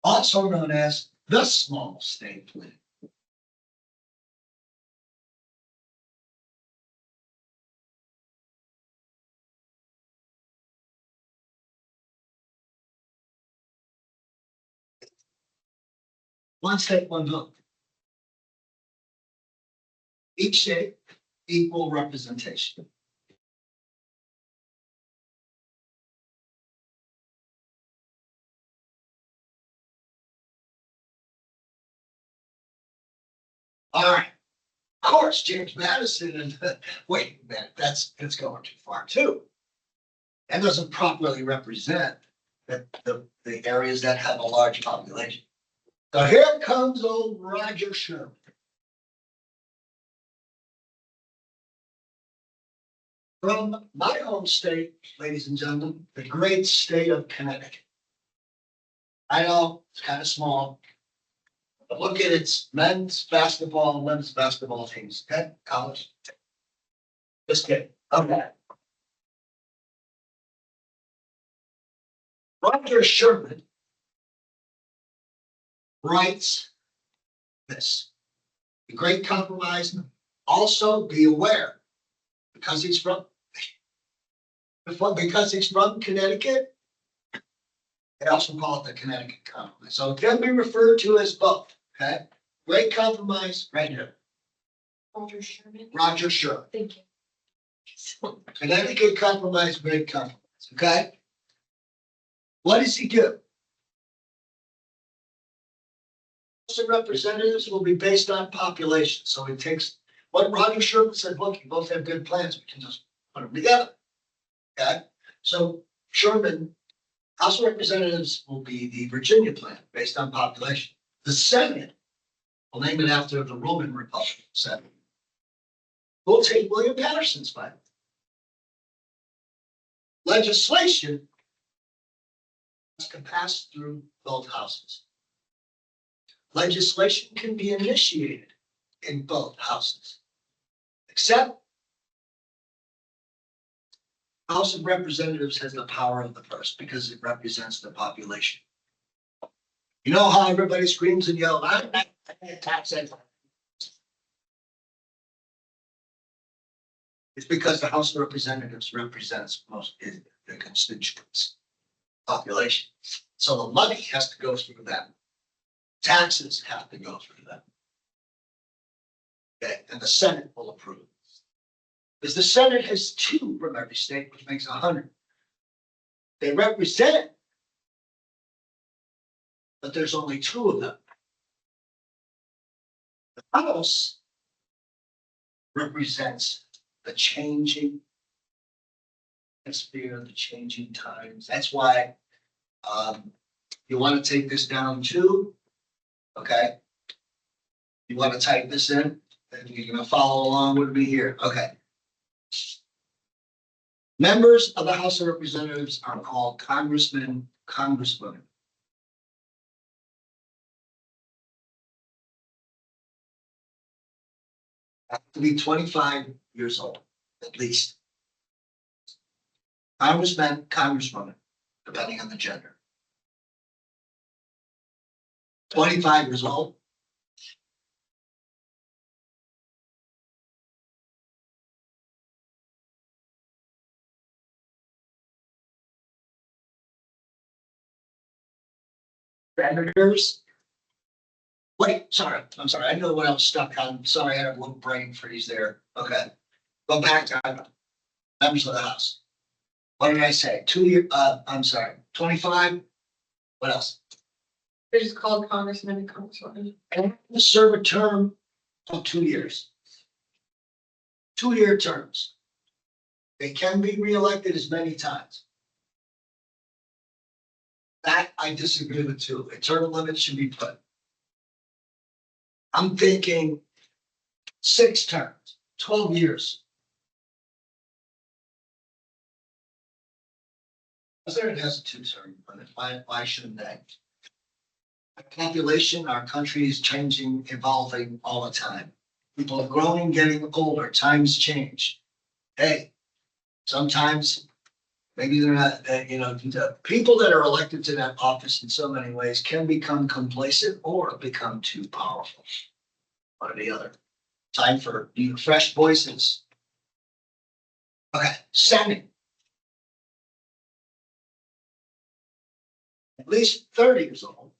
also known as the small state plan. One state, one vote. Each state, equal representation. All right. Of course, James Madison and, wait a minute, that's going too far too. That doesn't properly represent the areas that have a large population. So here comes old Roger Sherman. From my home state, ladies and gentlemen, the great state of Connecticut. I know it's kind of small, but look at its men's basketball and women's basketball teams, okay, college. Just kidding, okay. Roger Sherman writes this, the great compromise, also be aware, because he's from Connecticut, they also call it the Connecticut Compromise. So it can be referred to as both, okay? Great compromise right here. Roger Sherman. Roger Sherman. Thank you. Connecticut Compromise, great compromise, okay? What does he do? House of Representatives will be based on population. So it takes what Roger Sherman said, look, you both have good plans, we can just put them together. Okay, so Sherman, House of Representatives will be the Virginia plan based on population. The Senate, we'll name it after the Roman Republic Senate. We'll take William Patterson's plan. Legislation can pass through both houses. Legislation can be initiated in both houses, except House of Representatives has the power of the purse because it represents the population. You know how everybody screams and yells, I'm not tax it. It's because the House of Representatives represents most of the constituents, population. So the money has to go through them. Taxes have to go through them. Okay, and the Senate will approve. Because the Senate has 2 from every state, which makes 100. They represent, but there's only 2 of them. The House represents the changing atmosphere, the changing times. That's why you want to take this down too. Okay. You want to type this in, and you're going to follow along with me here. Okay. Members of the House of Representatives are called congressmen, congresswomen. Have to be 25 years old, at least. Congressmen, congresswomen, depending on the gender. 25 years old. Senators. Wait, sorry, I'm sorry. I know what I was stuck on. Sorry, I had a little brain freeze there. Okay. Go back to members of the House. What did I say? 2 year, I'm sorry, 25? What else? They're just called congressmen and congresswomen. And to serve a term of 2 years. 2-year terms. They can be reelected as many times. That I disagree with too. A term limit should be put. I'm thinking 6 terms, 12 years. President has a 2-term limit. Why shouldn't they? Our population, our country is changing, evolving all the time. People are growing, getting older, times change. Hey, sometimes maybe they're not, the people that are elected to that office in so many ways can become complacent or become too powerful. One or the other. Time for fresh voices. Okay, Senate. At least 30 years old.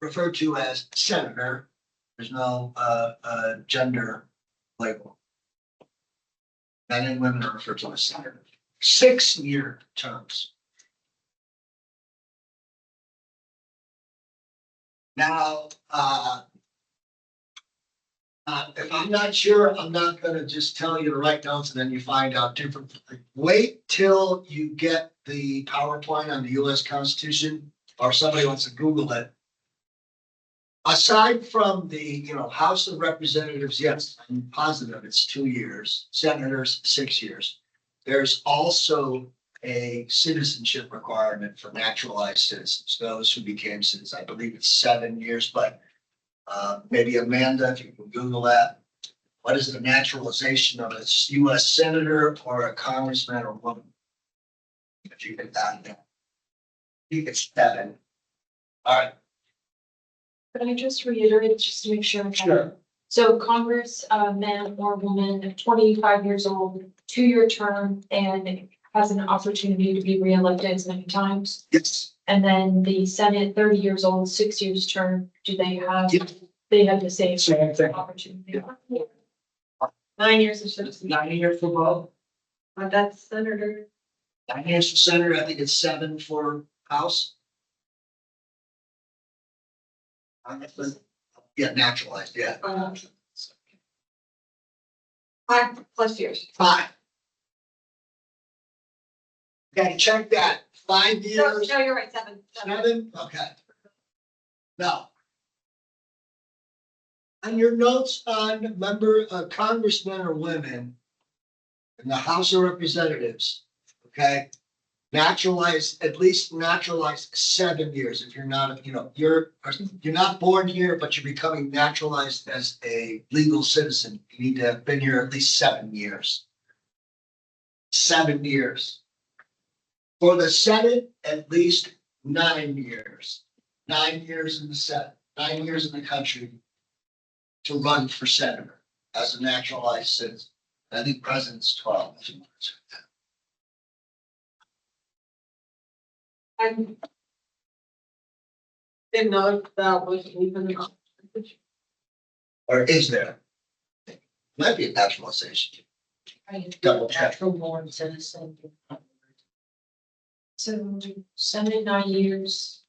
Referred to as senator. There's no gender label. Men and women are referred to as senator. 6-year terms. Now, if I'm not sure, I'm not gonna just tell you to write notes and then you find out different. Wait till you get the PowerPoint on the US Constitution, or somebody wants to Google it. Aside from the, House of Representatives, yes, I'm positive it's 2 years, senators, 6 years. There's also a citizenship requirement for naturalized citizens, those who became citizens. I believe it's 7 years, but maybe Amanda, if you can Google that. What is the naturalization of a US senator or a congressman or woman? If you get that, I think it's 7. All right. Could I just reiterate, just to make sure? Sure. So Congress, man or woman, 25 years old, 2-year term, and has an opportunity to be reelected as many times. Yes. And then the Senate, 30 years old, 6 years term, do they have, Yeah. they have the same Same thing. opportunity? Yeah. 9 years of citizenship. 9 years for both. That's senator. 9 years for senator. I think it's 7 for House. Yeah, naturalized, yeah. 5+ years. 5. Okay, check that. 5 No, years, no, you're right, 7. 7, okay. Now. On your notes on member, congressmen or women in the House of Representatives, okay? At least naturalized 7 years. If you're not, you're not born here, but you're becoming naturalized as a legal citizen. You need to have been here at least 7 years. 7 years. For the Senate, at least 9 years. 9 years in the Senate, 9 years in the country to run for senator as a naturalized citizen. I think president's 12. If you want to check that. I didn't know if that was even. Or is there? Might be a naturalization. Double check. Natural born citizen. So Senate 9 years.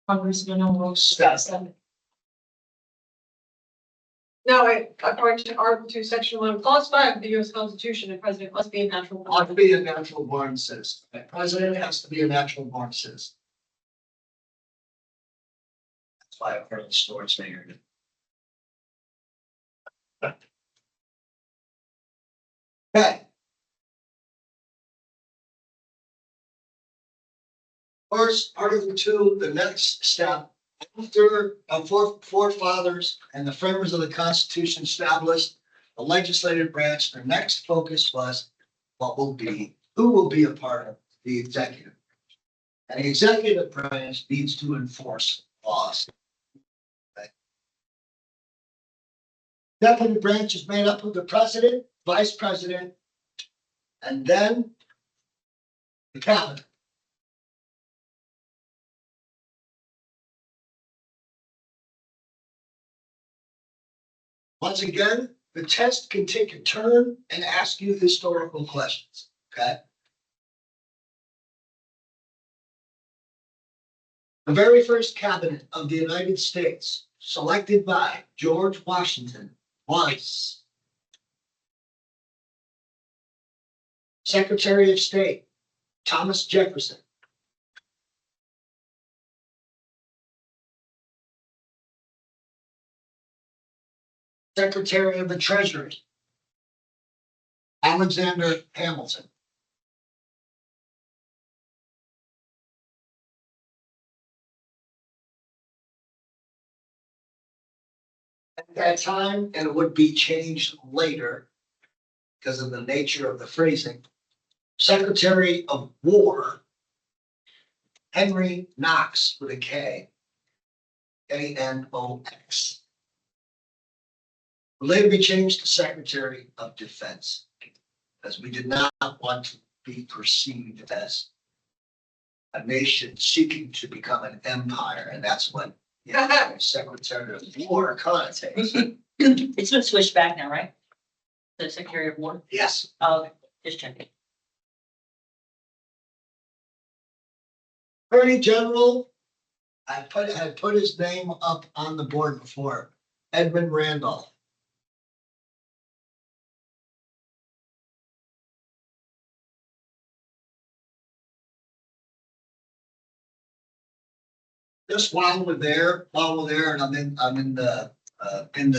Congressman almost 7. No, according to Article 2, Section 1, Clause 5 of the US Constitution, a president must be a natural. Ought to be a natural born citizen. The president has to be a natural born citizen. That's why I've heard the stories mayor. Okay. First, Article 2, the next step, after our forefathers and the framers of the Constitution established the legislative branch, their next focus was who will be a part of the executive. And the executive branch needs to enforce laws. Okay. Executive branch is made up of the president, vice president, and then the cabinet. Once again, the test can take a turn and ask you historical questions, okay? The very first cabinet of the United States, selected by George Washington, was Secretary of State Thomas Jefferson, Secretary of the Treasury Alexander Hamilton, at that time, and it would be changed later because of the nature of the phrasing. Secretary of War, Henry Knox with a K, Anox. Will later be changed to Secretary of Defense, because we did not want to be perceived as a nation seeking to become an empire, and that's what Secretary of War connotates. It's been switched back now, right? The Secretary of War? Yes. Oh, okay. Just checking. Attorney General, I had put his name up on the board before, Edmund Randolph. Just while we're there, and I'm in the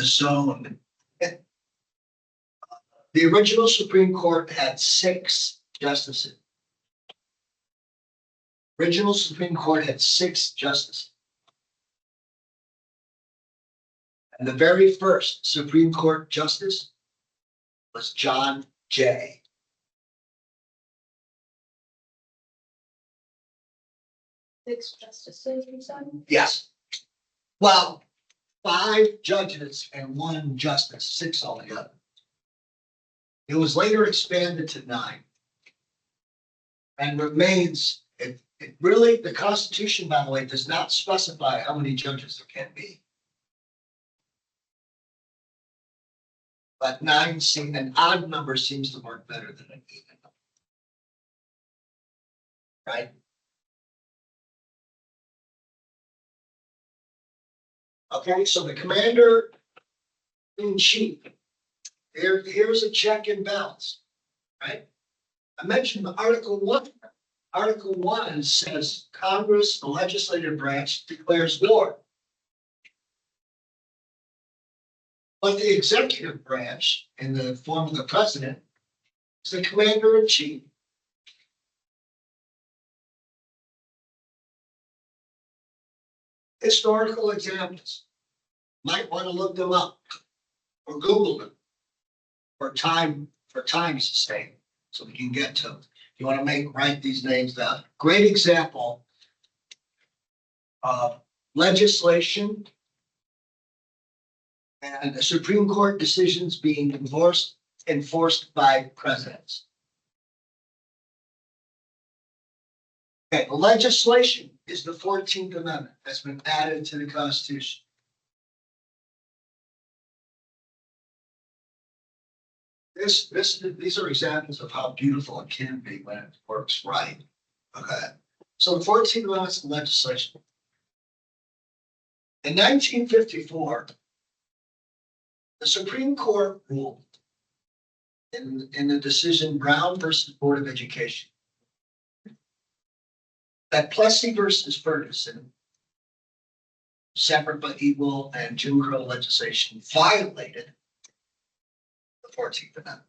zone. The original Supreme Court had 6 justices. Original Supreme Court had 6 justices. And the very first Supreme Court justice was John Jay. Six justices, you said? Yes. Well, 5 judges and 1 justice, 6 altogether. It was later expanded to 9. And remains, it really, the Constitution, by the way, does not specify how many judges there can be. But 9 an odd number seems to work better than an even number. Right? Okay, so the commander in chief, here's a check and balance, right? I mentioned the Article 1. Article 1 says Congress, the legislative branch, declares war. But the executive branch, in the form of the president, is the commander in chief. Historical examples. Might want to look them up or Google them for time's sake, so we can get to them. You want to write these names down. Great example of legislation and the Supreme Court decisions being enforced by presidents. Okay, the legislation is the 14th Amendment that's been added to the Constitution. These are examples of how beautiful it can be when it works right. Okay, so the 14th Amendment is the legislation. In 1954, the Supreme Court ruled in the decision Brown versus Board of Education that Plessy versus Ferguson, separate but equal, and Jim Crow legislation violated the 14th Amendment.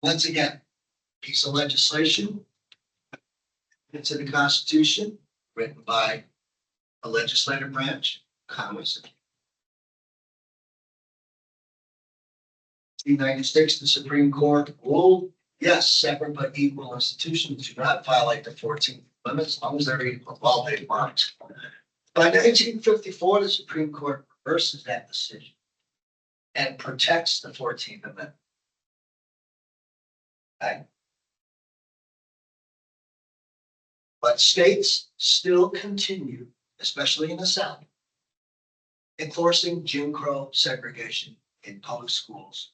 Once again, piece of legislation, it's in the Constitution, written by a legislative branch, Congress. In 1996, the Supreme Court ruled, yes, separate but equal institutions do not violate the 14th Amendment as long as they're equal. Well, they weren't. By 1954, the Supreme Court reverses that decision and protects the 14th Amendment. Okay. But states still continue, especially in the South, enforcing Jim Crow segregation in public schools,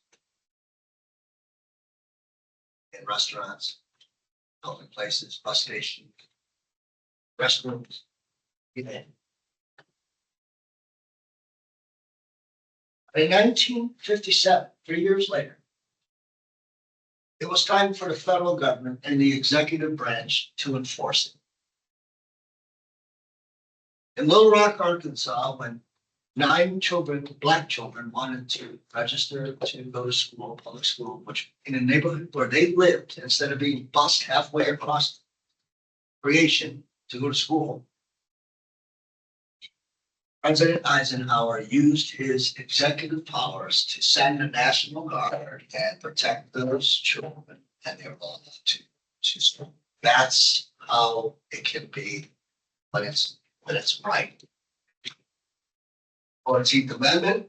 in restaurants, public places, bus stations, restrooms. In 1957, 3 years later, it was time for the federal government and the executive branch to enforce it. In Little Rock, Arkansas, when 9 children, black children, wanted to register to go to school, public school, which in a neighborhood where they lived, instead of being bused halfway across creation to go to school, President Eisenhower used his executive powers to send the National Guard and protect those children and their law to school. That's how it can be when it's right. 14th Amendment,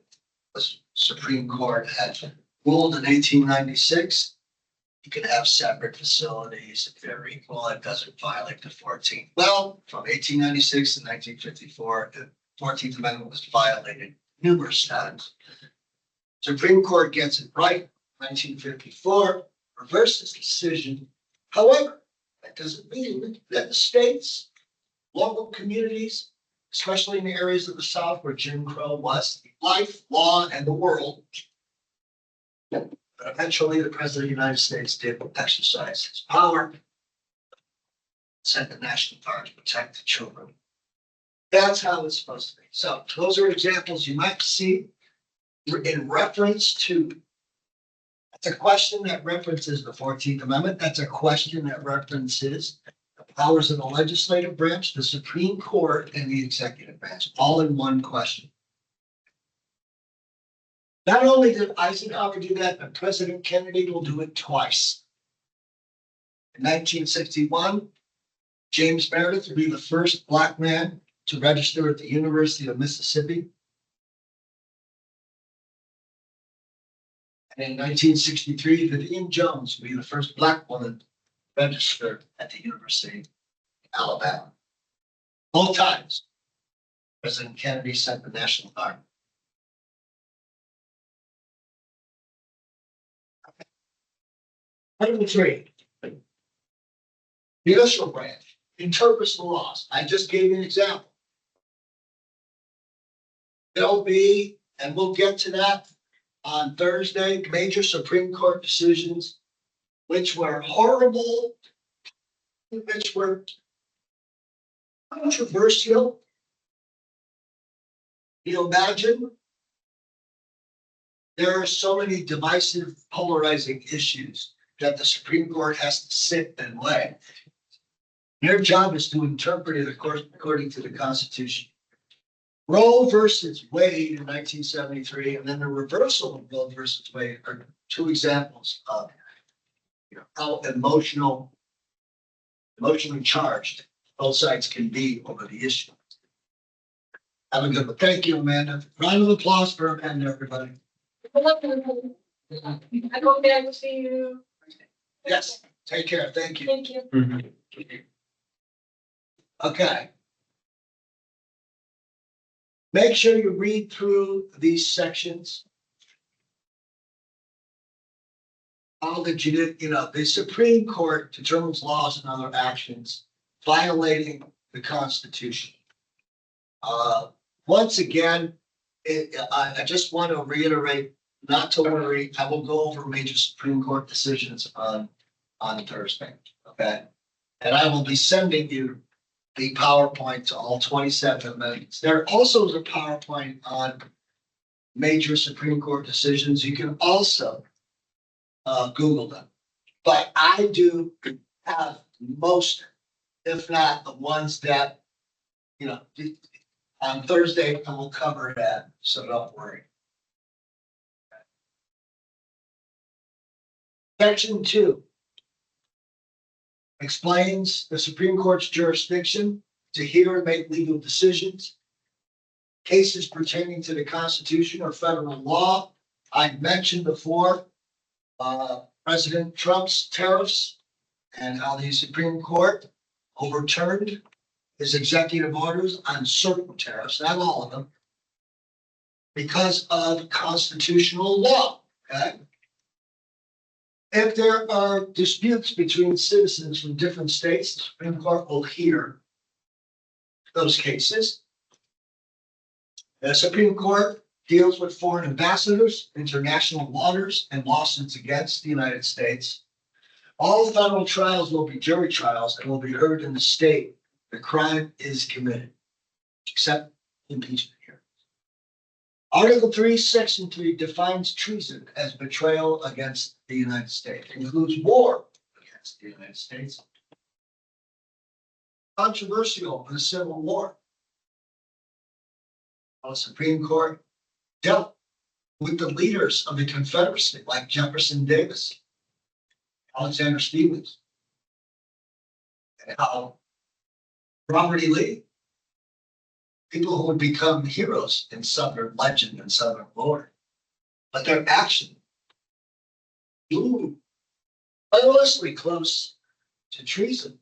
the Supreme Court had ruled in 1896. You can have separate facilities if they're equal. It doesn't violate the 14th. Well, from 1896 to 1954, the 14th Amendment was violated numerous times. Supreme Court gets it right, 1954, reverses the decision. However, that doesn't mean that the states, local communities, especially in the areas of the South where Jim Crow was life, law, and the world. But eventually, the President of the United States did exercise his power, sent the National Guard to protect the children. That's how it's supposed to be. So those are examples you might see in reference to. That's a question that references the 14th Amendment. That's a question that references the powers of the legislative branch, the Supreme Court, and the executive branch, all in one question. Not only did Eisenhower do that, but President Kennedy will do it twice. In 1961, James Meredith will be the first Black man to register at the University of Mississippi. And in 1963, Vivian Jones will be the first Black woman registered at the University of Alabama. Both times, President Kennedy sent the National Guard. Item 3. Judicial branch interprets the laws. I just gave you an example. There'll be, and we'll get to that on Thursday, major Supreme Court decisions, which were horrible, which were controversial. You imagine there are so many divisive, polarizing issues that the Supreme Court has to sit and weigh. Their job is to interpret it according to the Constitution. Roe versus Wade in 1973, and then the reversal of Roe versus Wade are two examples of how emotionally charged both sides can be over the issue. Have a good one. Thank you, Amanda. Round of applause for Amanda, everybody. I hope I will see you. Yes, take care. Thank you. Thank you. Okay. Make sure you read through these sections. All that you did, the Supreme Court determines laws and other actions violating the Constitution. Once again, I just want to reiterate, not to worry, I will go over major Supreme Court decisions on Thursday, okay? And I will be sending you the PowerPoint to all 27 amendments. There also is a PowerPoint on major Supreme Court decisions. You can also Google them. But I do have most, if not the ones that, on Thursday, I will cover that, so don't worry. Section 2 explains the Supreme Court's jurisdiction to hear and make legal decisions. Cases pertaining to the Constitution or federal law. I mentioned before President Trump's tariffs and how the Supreme Court overturned his executive orders on certain tariffs, not all of them, because of constitutional law. Okay? If there are disputes between citizens from different states, the Supreme Court will hear those cases. The Supreme Court deals with foreign ambassadors, international waters, and lawsuits against the United States. All federal trials will be jury trials and will be heard in the state the crime is committed, except impeachment hearings. Article 3, Section 3 defines treason as betrayal against the United States. It includes war against the United States. Controversial in the Civil War. the Supreme Court dealt with the leaders of the Confederacy, like Jefferson Davis, Alexander Stephens, and how Robert E. Lee, people who would become heroes in Southern legend and Southern lore, but their action, perilously close to treason.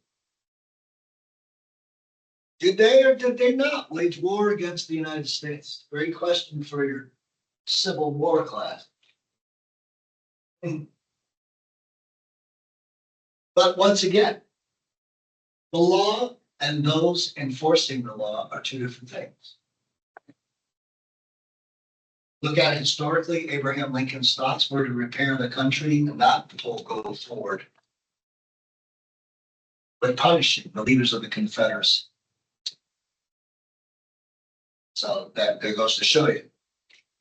Did they or did they not wage war against the United States? Great question for your Civil War class. But once again, the law and those enforcing the law are two different things. Look at it historically, Abraham Lincoln's thoughts were to repair the country and not to go forward, but punishing the leaders of the Confederacy. So that there goes to show you,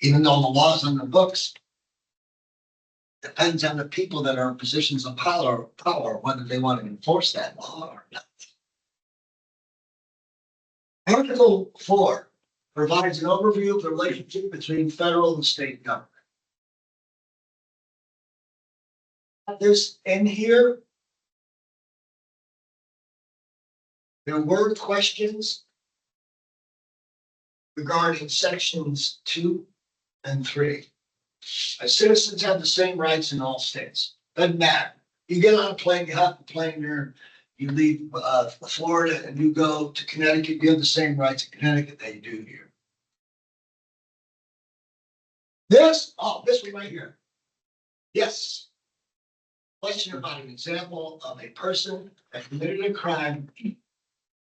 even though the laws on the books depends on the people that are in positions of power, whether they want to enforce that law or not. Article 4 provides an overview of the relationship between federal and state government. This in here, there were questions regarding sections 2 and 3. Citizens have the same rights in all states. Doesn't matter. You get on a plane, you hop a plane there, you leave Florida and you go to Connecticut, you have the same rights in Connecticut that you do here. This one right here. Yes. Question about an example of a person that committed a crime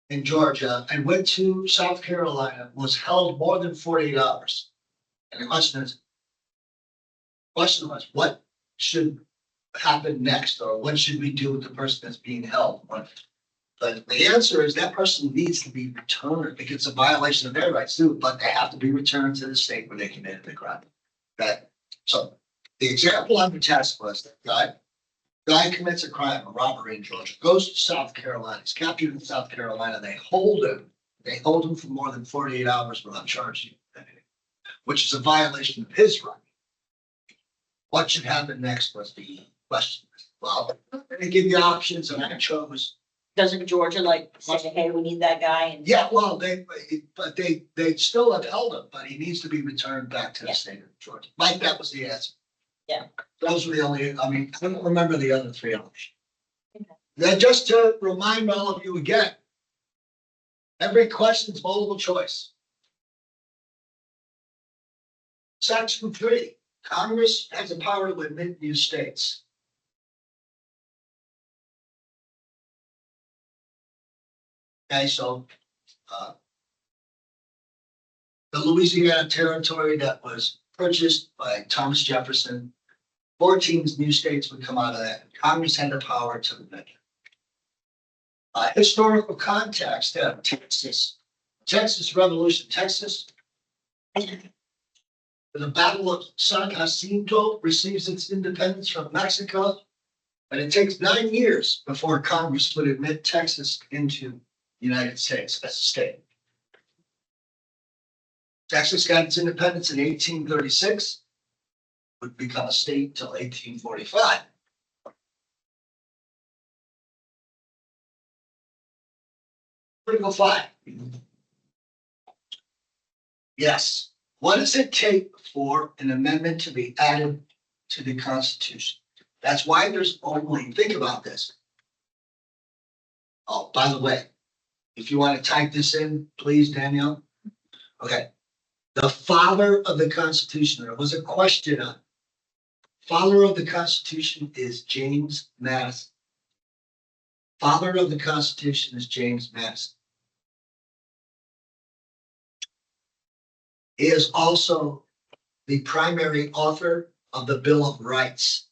in Georgia and went to South Carolina, was held more than 48 hours. And the question was, what should happen next, or what should we do with the person that's being held? But the answer is that person needs to be returned because it's a violation of their rights too, but they have to be returned to the state where they committed the crime. So the example on the test was that guy commits a crime, a robbery in Georgia, goes to South Carolina, he's captured in South Carolina, they hold him for more than 48 hours without charging him, which is a violation of his right. What should happen next was the question. Well, they give you options and I chose. Doesn't Georgia like say, hey, we need that guy? And Yeah, well, they still have held him, but he needs to be returned back to the state of Georgia. Like that was the answer. Yeah. Those were the only, I don't remember the other three options. Okay. Then just to remind all of you again, every question's multiple choice. Section 3, Congress has the power to admit new states. Okay, so the Louisiana Territory that was purchased by Thomas Jefferson, 14 new states would come out of that. Congress had the power to admit it. Historical context, Texas Revolution, Texas. The Battle of San Jacinto receives its independence from Mexico, and it takes 9 years before Congress would admit Texas into the United States as a state. Texas got its independence in 1836, would become a state until 1845. Article 5. Yes. What does it take for an amendment to be added to the Constitution? That's why there's only, think about this. Oh, by the way, if you want to type this in, please, Danielle. Okay. The father of the Constitution, there was a question on. Father of the Constitution is James Madison. Father of the Constitution is James Madison. He is also the primary author of the Bill of Rights.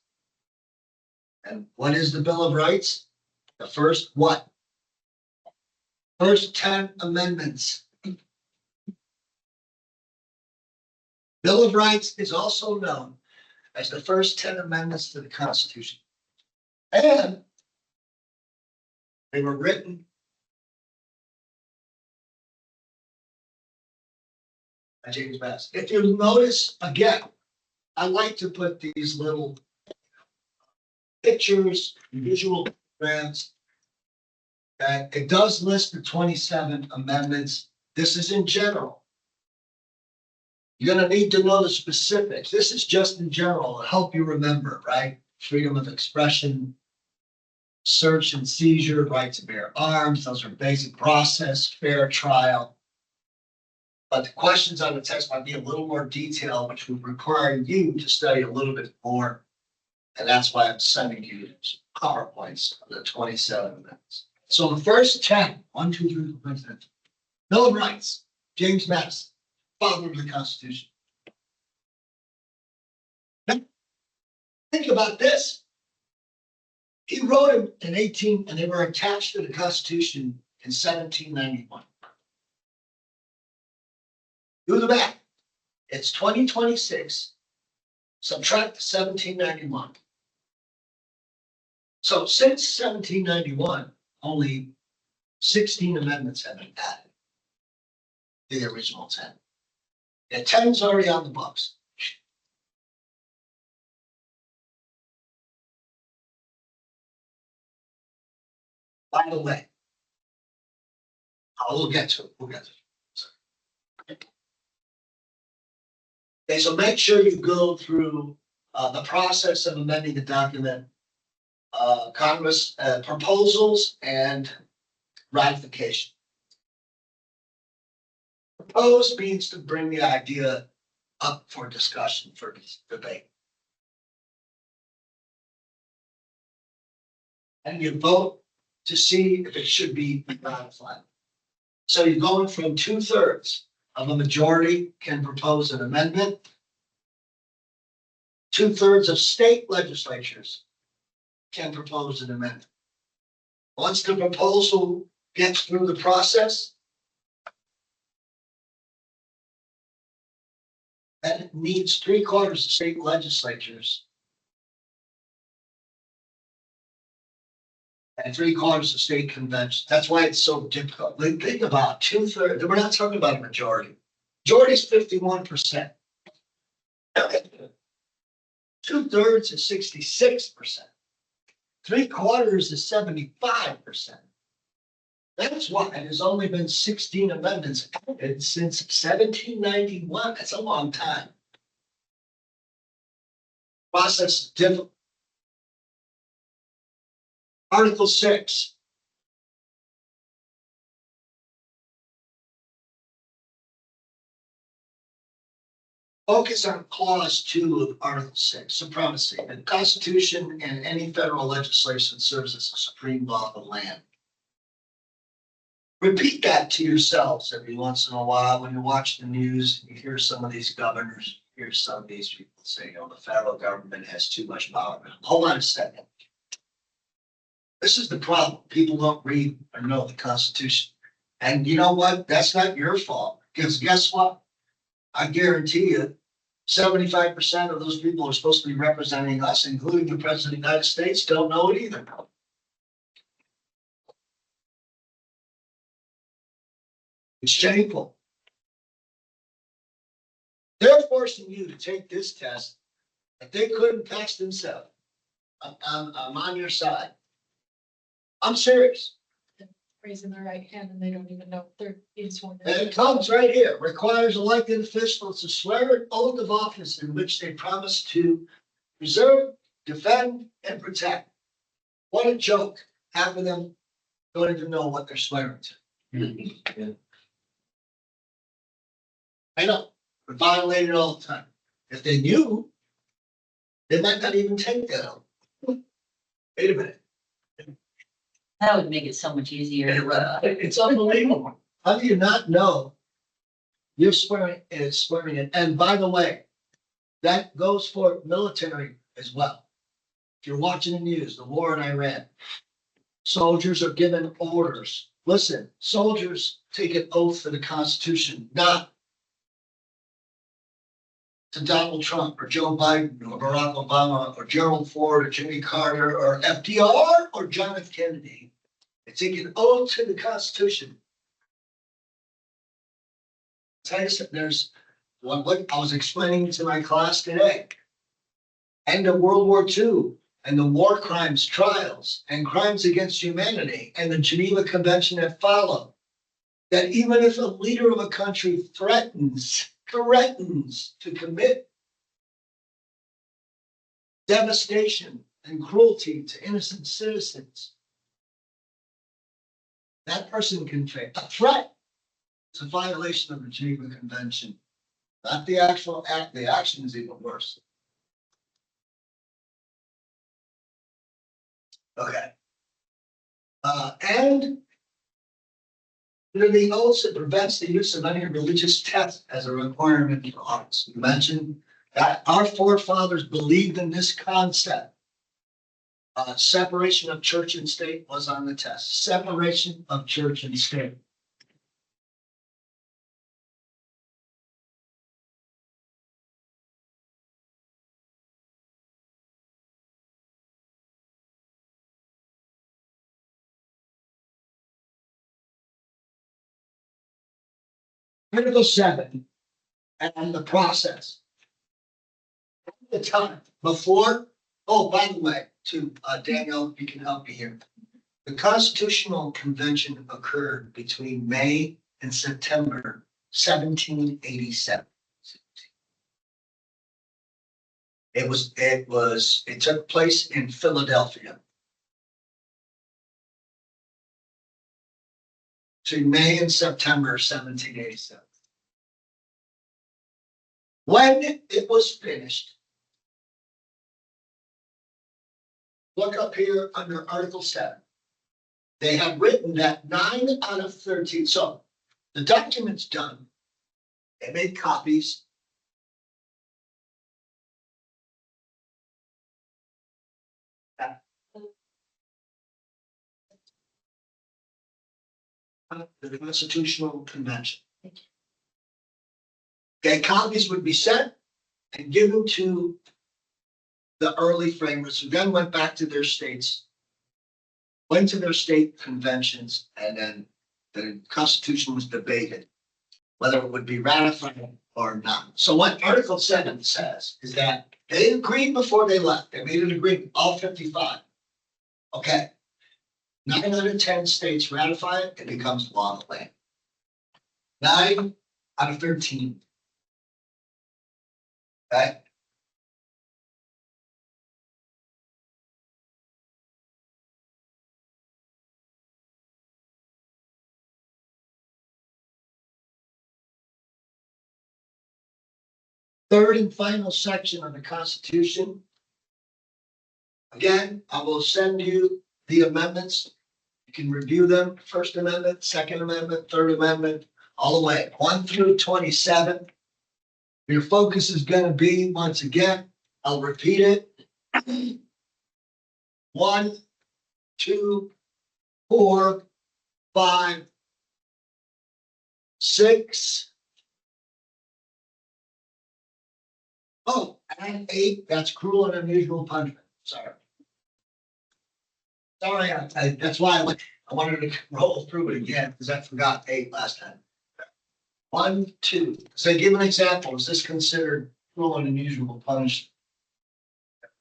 And what is the Bill of Rights? The first what? First 10 amendments. Bill of Rights is also known as the first 10 amendments to the Constitution. And they were written by James Bass. If you notice, again, I like to put these little pictures, visual grams. That it does list the 27 amendments. This is in general. You're gonna need to know the specifics. This is just in general to help you remember, right? Freedom of expression, search and seizure, right to bear arms, those are basic process, fair trial. But the questions on the test might be a little more detailed, which would require you to study a little bit more. And that's why I'm sending you some PowerPoints of the 27 amendments. So the first 10, 1, 2, 3, 4, 5, 6. Bill of Rights, James Madison, father of the Constitution. Now, think about this. He wrote them in 18, and they were attached to the Constitution in 1791. Do the math. It's 2026. Subtract the 1791. So since 1791, only 16 amendments have been added to the original 10. And 10's already on the books. By the way, we'll get to it. We'll get to it. Okay, so make sure you go through the process of amending the document, Congress proposals and ratification. Propose means to bring the idea up for discussion, for debate. And you vote to see if it should be ratified. So you're going from 2/3 of a majority can propose an amendment. 2/3 of state legislatures can propose an amendment. Once the proposal gets through the process, and it needs 3/4 of state legislatures and 3/4 of state conventions. That's why it's so difficult. Think about 2/3. We're not talking about a majority. Majority is 51%. 2/3 is 66%. 3/4 is 75%. That's why there's only been 16 amendments added since 1791. That's a long time. Process is difficult. Article 6. Focus on clause 2 of Article 6, supremacy. The Constitution and any federal legislation serves as a supreme law of the land. Repeat that to yourselves every once in a while when you watch the news. You hear some of these governors, you hear some of these people say, oh, the federal government has too much power. Hold on a second. This is the problem. People don't read or know the Constitution. And you know what? That's not your fault. Because guess what? I guarantee you, 75% of those people who are supposed to be representing us, including the President of the United States, don't know it either. It's shameful. They're forcing you to take this test that they couldn't pass themselves. I'm on your side. I'm serious. Raising their right hand and they don't even know they're being sworn. And it comes right here. Requires elected officials to swear an oath of office in which they promise to preserve, defend, and protect. What a joke. Half of them don't even know what they're swearing to. I know, we violate it all the time. If they knew, they might not even take that oath. Wait a minute. That would make it so much easier. It's unbelievable. How do you not know? You're swearing, it's swearing in. And by the way, that goes for military as well. If you're watching the news, the war in Iran, soldiers are given orders. Listen, soldiers take an oath to the Constitution, not to Donald Trump or Joe Biden or Barack Obama or Gerald Ford or Jimmy Carter or FDR or John F. Kennedy. They take an oath to the Constitution. There's what I was explaining to my class today. End of World War II and the war crimes trials and crimes against humanity and the Geneva Convention that followed. That even if a leader of a country threatens to commit devastation and cruelty to innocent citizens, that person can face a threat. It's a violation of the Geneva Convention. Not the actual act, the action is even worse. Okay. And under the oaths, it prevents the use of any religious text as a requirement for office. You mentioned that our forefathers believed in this concept. Separation of church and state was on the test. Separation of church and state. Article 7 and the process. At the time before, oh, by the way, to Daniel, you can help me here. The Constitutional Convention occurred between May and September 1787. It took place in Philadelphia. Between May and September 1787. When it was finished, look up here under Article 7. They have written that 9 out of 13, so the document's done. They made copies. The Constitutional Convention. Okay, copies would be sent and given to the early framers, who then went back to their states, went to their state conventions, and then the Constitution was debated, whether it would be ratified or not. So what Article 7 says is that they agreed before they left. They made an agreement, all 55. Okay. 9 out of 10 states ratify it, it becomes law of the land. 9 out of 13. Okay. Third and final section of the Constitution. Again, I will send you the amendments. You can review them. First Amendment, Second Amendment, Third Amendment, all the way 1 through 27. Your focus is going to be, once again, I'll repeat it. 1, 2, 4, 5, 6. Oh, and 8, that's cruel and unusual punishment. Sorry. Sorry, that's why I wanted to roll through it again, because I forgot 8 last time. 1, 2. So give an example. Is this considered cruel and unusual punishment?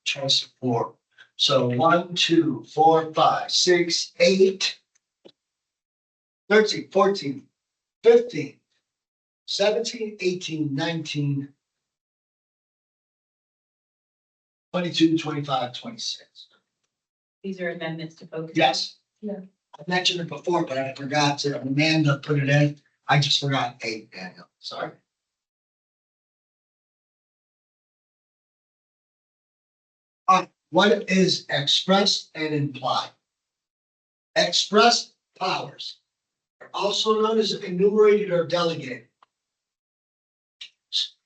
Choice of 4. So 1, 2, 4, 5, 6, 8, 13, 14, 15, 17, 18, 19, 22, 25, 26. These are amendments to focus. Yes. Yeah. I mentioned it before, but I forgot to, Amanda put it in. I just forgot 8, Daniel. Sorry. What is expressed and implied? Expressed powers are also known as enumerated or delegated.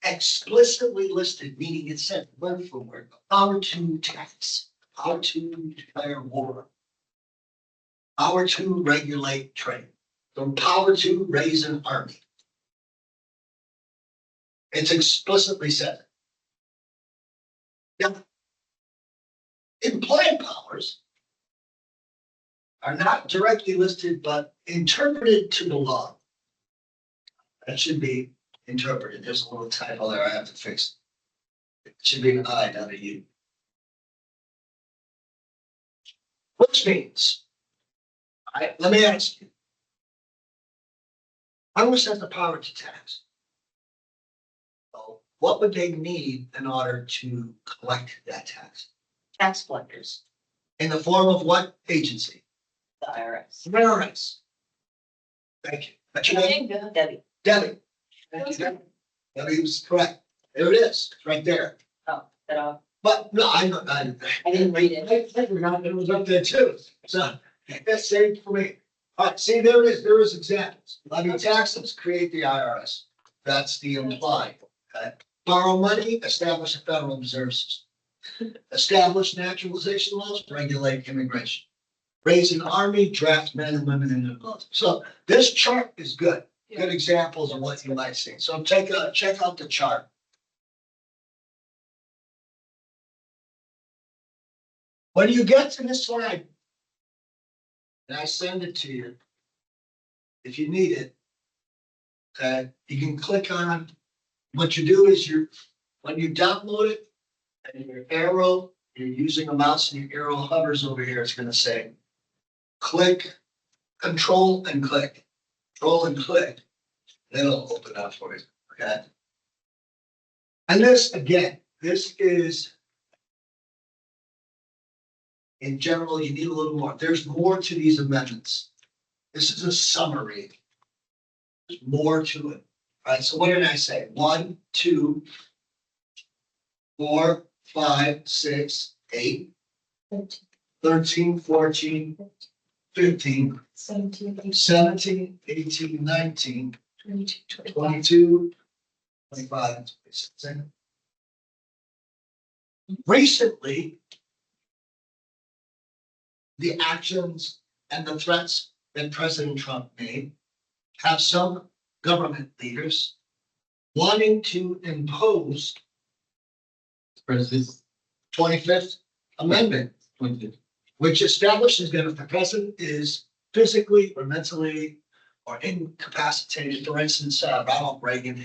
Explicitly listed, meaning it said word for word, power to tax, power to declare war, power to regulate trade, the power to raise an army. It's explicitly said. Now, implied powers are not directly listed, but interpreted to the law. That should be interpreted. There's a little typo there I have to fix. It should be an I, not a U. Which means, all right, let me ask you. Congress has the power to tax. So what would they need in order to collect that tax? Tax collectors, In the form of what agency? the IRS. IRS. Thank you. That's your name? Debbie. Debbie. Thank you, Debbie. Debbie was correct. There it is, It's right there. Oh, that all. But no, I didn't read it. I forgot it was up there too. So that's same for me. All right, see, there it is. There is examples. Levy taxes, create the IRS. That's the implied. Okay? Borrow money, establish a federal reserve system. Establish naturalization laws, regulate immigration. Raise an army, draft men and women into the military. So this chart is good. Good examples of what you might see. So check out the chart. When you get to this slide, and I send it to you, if you need it, okay, you can click on, what you do is when you download it, and your arrow, you're using a mouse and your arrow hovers over here, it's gonna say, click, control and click, control and click. Then it'll open up for you, okay? And this, again, this is, in general, you need a little more. There's more to these amendments. This is a summary. There's more to it. All right, so what did I say? 1, 2, 4, 5, 6, 8, 13, 14, 15, 17, 18, 19, 22, 25, and 26. Recently, the actions and the threats that President Trump made have some government leaders wanting to impose President, 25th Amendment, 20. which establishes that if the president is physically or mentally or incapacitated, for instance, Ronald Reagan he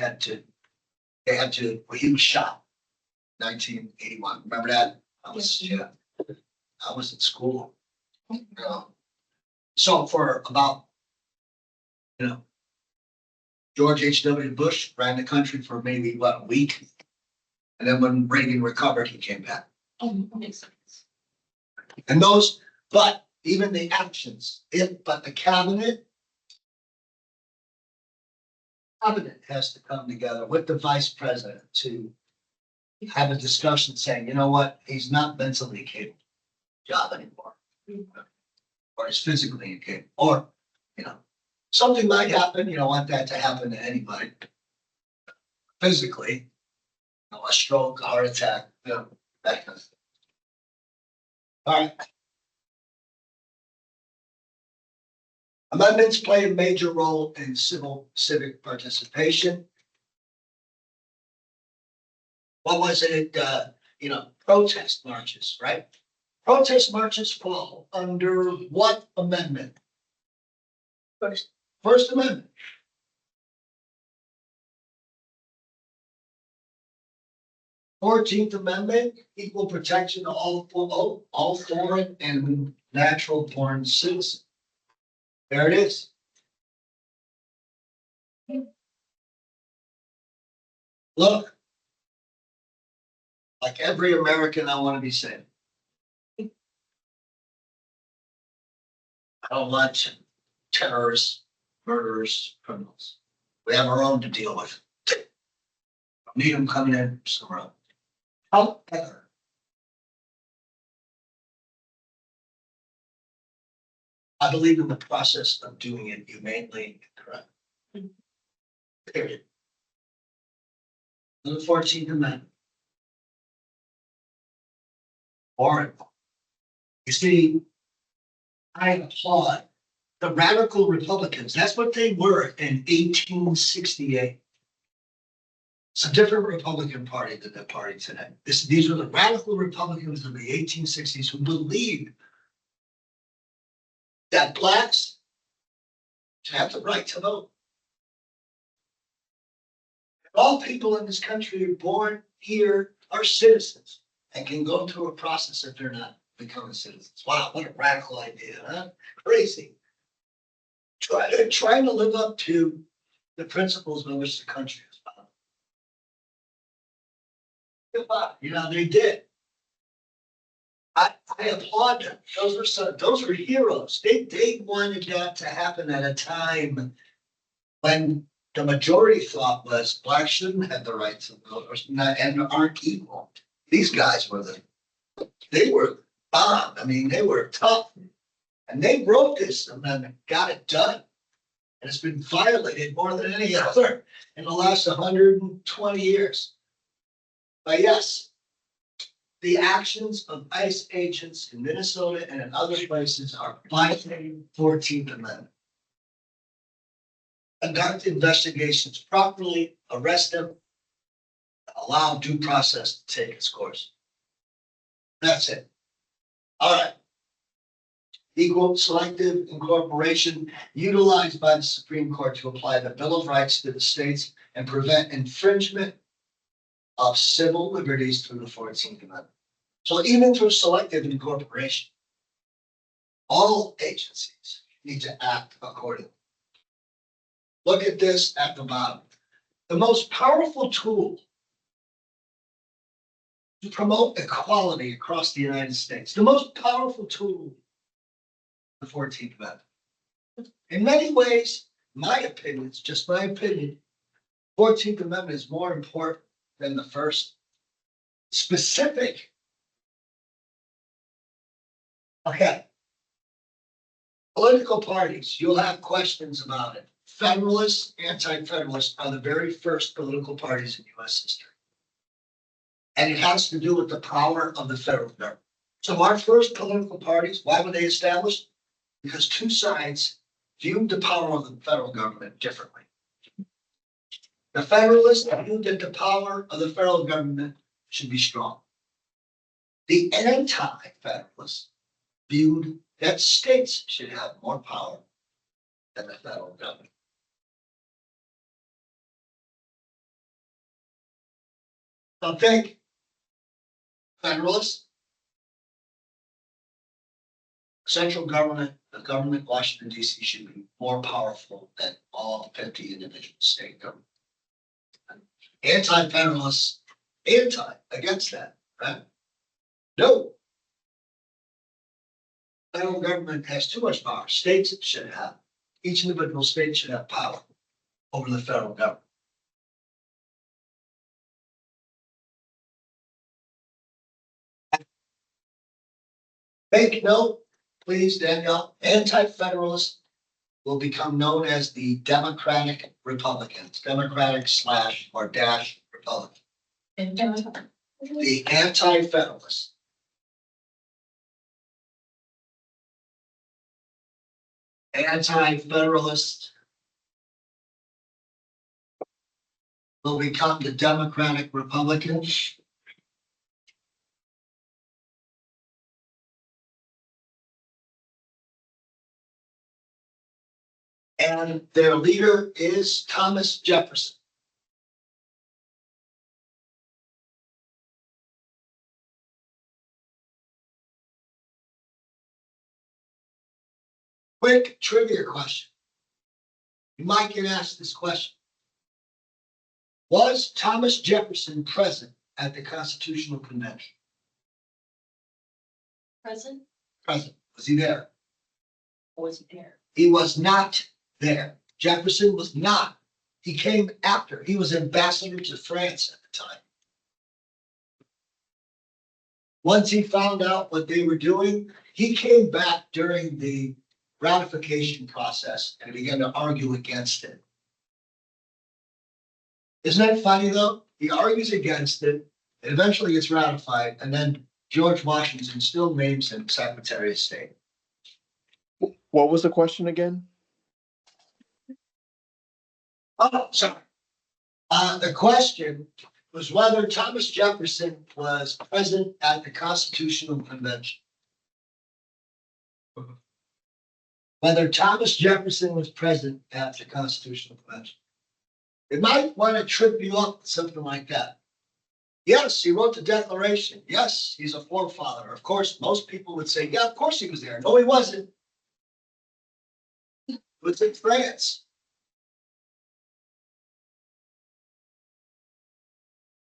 was shot 1981. Remember that? I was in school. So for about, George H.W. Bush ran the country for maybe, a week? And then when Reagan recovered, he came back. Makes sense. And but even the actions, but the cabinet has to come together with the vice president to have a discussion saying, you know what, he's not mentally capable of the job anymore. Or he's physically incapable, or, something might happen, you don't want that to happen to anybody. Physically, a stroke, a heart attack, that kind of thing. All right. Amendments play a major role in civic participation. What was it? Protest marches, right? Protest marches fall under what amendment? First Amendment. Fourteenth Amendment, equal protection to all foreign and natural born citizens. There it is. Look. Like every American, I want to be safe. I don't want terrorists, murderers, criminals. We have our own to deal with. Don't need them coming in somewhere else. However, I believe in the process of doing it humanely and correctly. Period. The 14th Amendment. Or, you see, I applaud the radical Republicans. That's what they were in 1868. It's a different Republican Party than the party today. These were the radical Republicans of the 1860s who believed that blacks should have the right to vote. All people in this country are born here are citizens and can go through a process if they're not becoming citizens. Wow, what a radical idea, huh? Crazy. Trying to live up to the principles by which the country is founded. You know, they did. I applaud them. Those were heroes. They wanted that to happen at a time when the majority thought was blacks shouldn't have the right to vote and aren't equal. These guys they were bomb. I mean, they were tough. And they wrote this amendment, got it done. And it's been violated more than any other in the last 120 years. But yes, the actions of ICE agents in Minnesota and in other places are violating 14th Amendment. Conduct investigations properly, arrest them, allow due process to take its course. That's it. All right. Equal selective incorporation utilized by the Supreme Court to apply the Bill of Rights to the states and prevent infringement of civil liberties through the 14th Amendment. So even through selective incorporation, all agencies need to act accordingly. Look at this at the bottom. The most powerful tool to promote equality across the United States, the most powerful tool, the 14th Amendment. In many ways, my opinion, it's just my opinion, 14th Amendment is more important than the first. Specific. Okay. Political parties, you'll have questions about it. Federalists, anti-federalists are the very first political parties in US history. And it has to do with the power of the federal government. So our first political parties, why were they established? Because two sides viewed the power of the federal government differently. The Federalists viewed that the power of the federal government should be strong. The anti-federalists viewed that states should have more power than the federal government. So think, Federalists, central government, the government, Washington, D.C. should be more powerful than all 50 individual state governments. Anti-federalists, against that, right? No. Federal government has too much power. States should have, each individual state should have power over the federal government. Make note, please, Danielle, anti-federalists will become known as the Democratic Republicans, Democratic / or dash Republican. The anti-federalists. Anti-federalists will become the Democratic Republicans. And their leader is Thomas Jefferson. Quick trivia question. You might get asked this question. Was Thomas Jefferson present at the Constitutional Convention? Present, Present. Was he there? or was it there? He was not there. Jefferson was not. He came after. He was ambassador to France at the time. Once he found out what they were doing, he came back during the ratification process and began to argue against it. Isn't that funny though? He argues against it, it eventually gets ratified, and then George Washington still names him Secretary of State. What was the question again? Oh, sorry. The question was whether Thomas Jefferson was present at the Constitutional Convention. Whether Thomas Jefferson was present at the Constitutional Convention. It might want to trip you up, something like that. Yes, he wrote the Declaration. Yes, he's a forefather. Of course, most people would say, yeah, of course he was there. No, he wasn't. It was in France.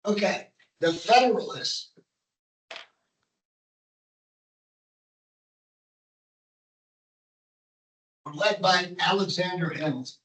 Okay, the Federalists were led by Alexander Hamilton.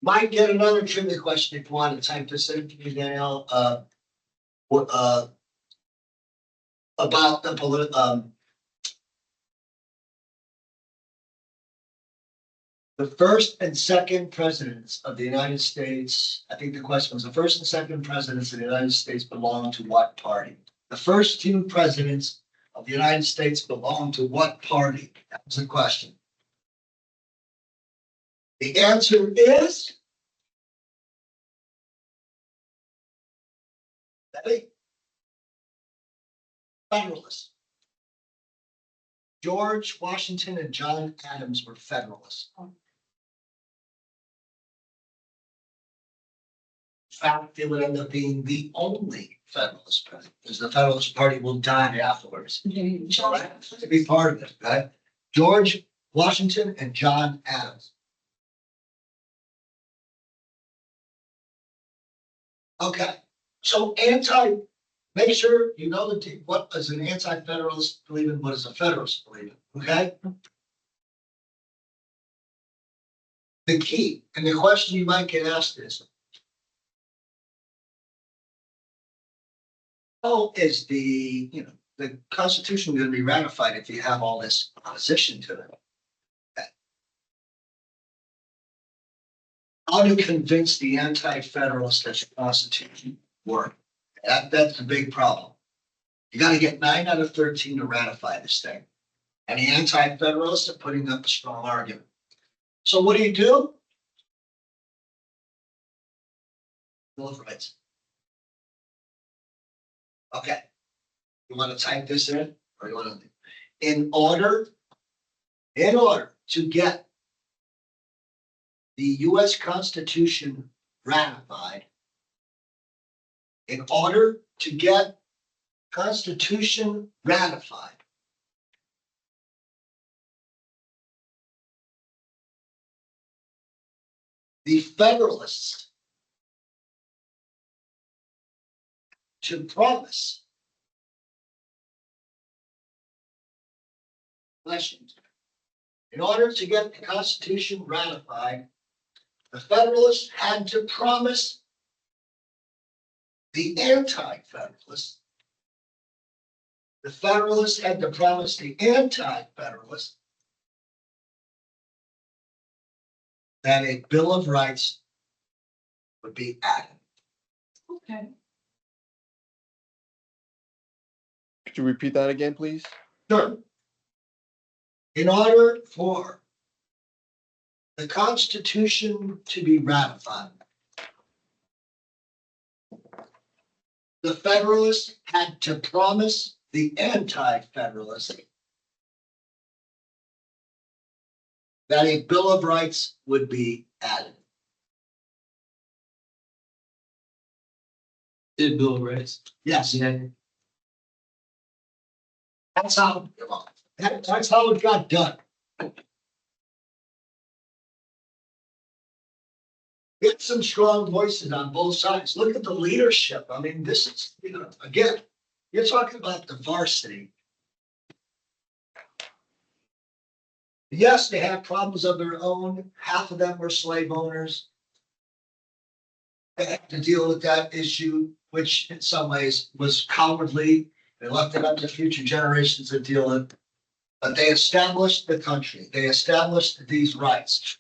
Might get another trivia question if you want to type this in, Danielle, about the first and second presidents of the United States. I think the question was the first and second presidents of the United States belong to what party? The first two presidents of the United States belong to what party? That was the question. The answer is Federalists. George Washington and John Adams were Federalists. In fact, they would end up being the only Federalist president, because the Federalist Party will die afterwards. So that's to be part of it, okay? George Washington and John Adams. Okay, so make sure you know what does an anti-federalist believe in, what does a federalist believe in, okay? The key, and the question you might get asked is, how is the Constitution going to be ratified if you have all this opposition to it? How to convince the anti-federalists that the Constitution work? That's a big problem. You got to get 9 out of 13 to ratify this thing. And the anti-federalists are putting up a strong argument. So what do? Bill of Rights. Okay. You want to type this in, or you want to? In order to get the U.S. Constitution ratified, in order to get Constitution ratified, the Federalists to promise in order to get the Constitution ratified, the Federalists had to promise the anti-Federalists. The Federalists had to promise the anti-Federalists that a Bill of Rights would be added. Okay. Could you repeat that again, please? Sure. In order for the Constitution to be ratified, the Federalists had to promise the anti-Federalists that a Bill of Rights would be added. Did Bill of Rights? Yes. Yeah. That's how it got done. Get some strong voices on both sides. Look at the leadership. I mean, this is, again, you're talking about the varsity. Yes, they have problems of their own. Half of them were slave owners. They had to deal with that issue, which in some ways was cowardly. They left it up to future generations to deal with. But they established the country. They established these rights,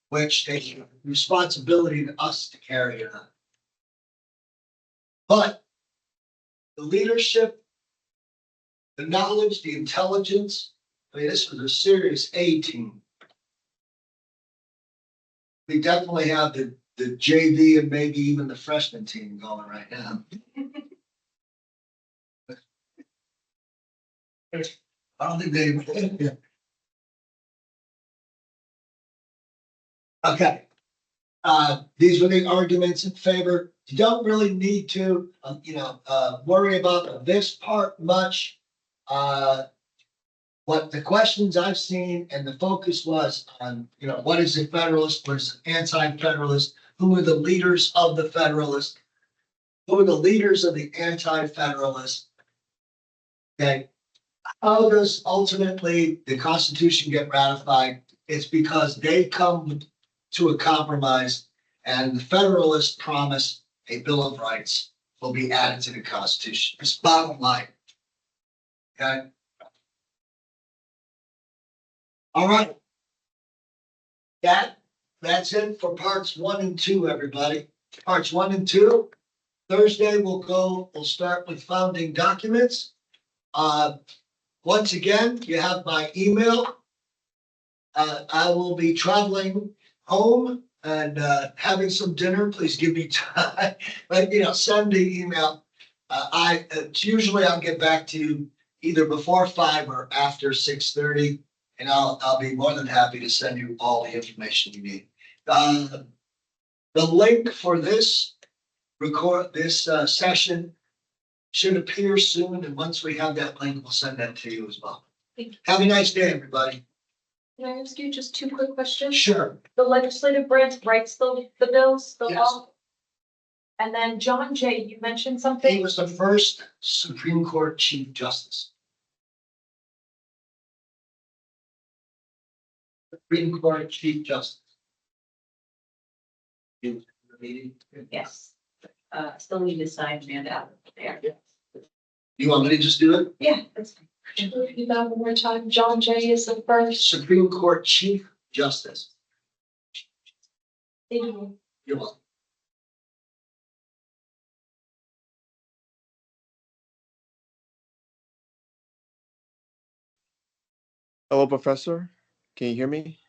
which they have responsibility to us to carry it on. But the leadership the knowledge, the intelligence. I mean, this was a serious A team. We definitely have the JV and maybe even the freshman team going right now. I don't think they. Okay. These were the arguments in favor. You don't really need to, worry about this part much. What the questions I've seen and the focus was on, what is a Federalist versus anti-Federalist? Who are the leaders of the Federalist? Who are the leaders of the anti-Federalist? Okay. How does ultimately the Constitution get ratified? It's because they come to a compromise and the Federalists promise a Bill of Rights will be added to the Constitution. It's bottom line. Okay. All right. That's it for parts 1 and 2, everybody. Parts 1 and 2. Thursday we'll start with founding documents. Once again, you have my email. I will be traveling home and having some dinner. Please give me time. But send the email. Usually I'll get back to you either before 5 or after 6:30, and I'll be more than happy to send you all the information you need. The link for this session should appear soon, and once we have that link, we'll send that to you as well. Thank you. Have a nice day, everybody. Can I ask you just 2 quick questions? Sure. The legislative branch writes the bills, the Yes. law. And then John Jay, you mentioned He something. was the first Supreme Court Chief Justice. Supreme Court Chief Justice. He was in the meeting. Yes. Still need to sign Amanda out there. You want me to just do it? Yeah, that's fine. Can you repeat that one more time? John Jay is the first. Supreme Court Chief Justice. Thank you. You're welcome. Hello, Professor. Can you hear me?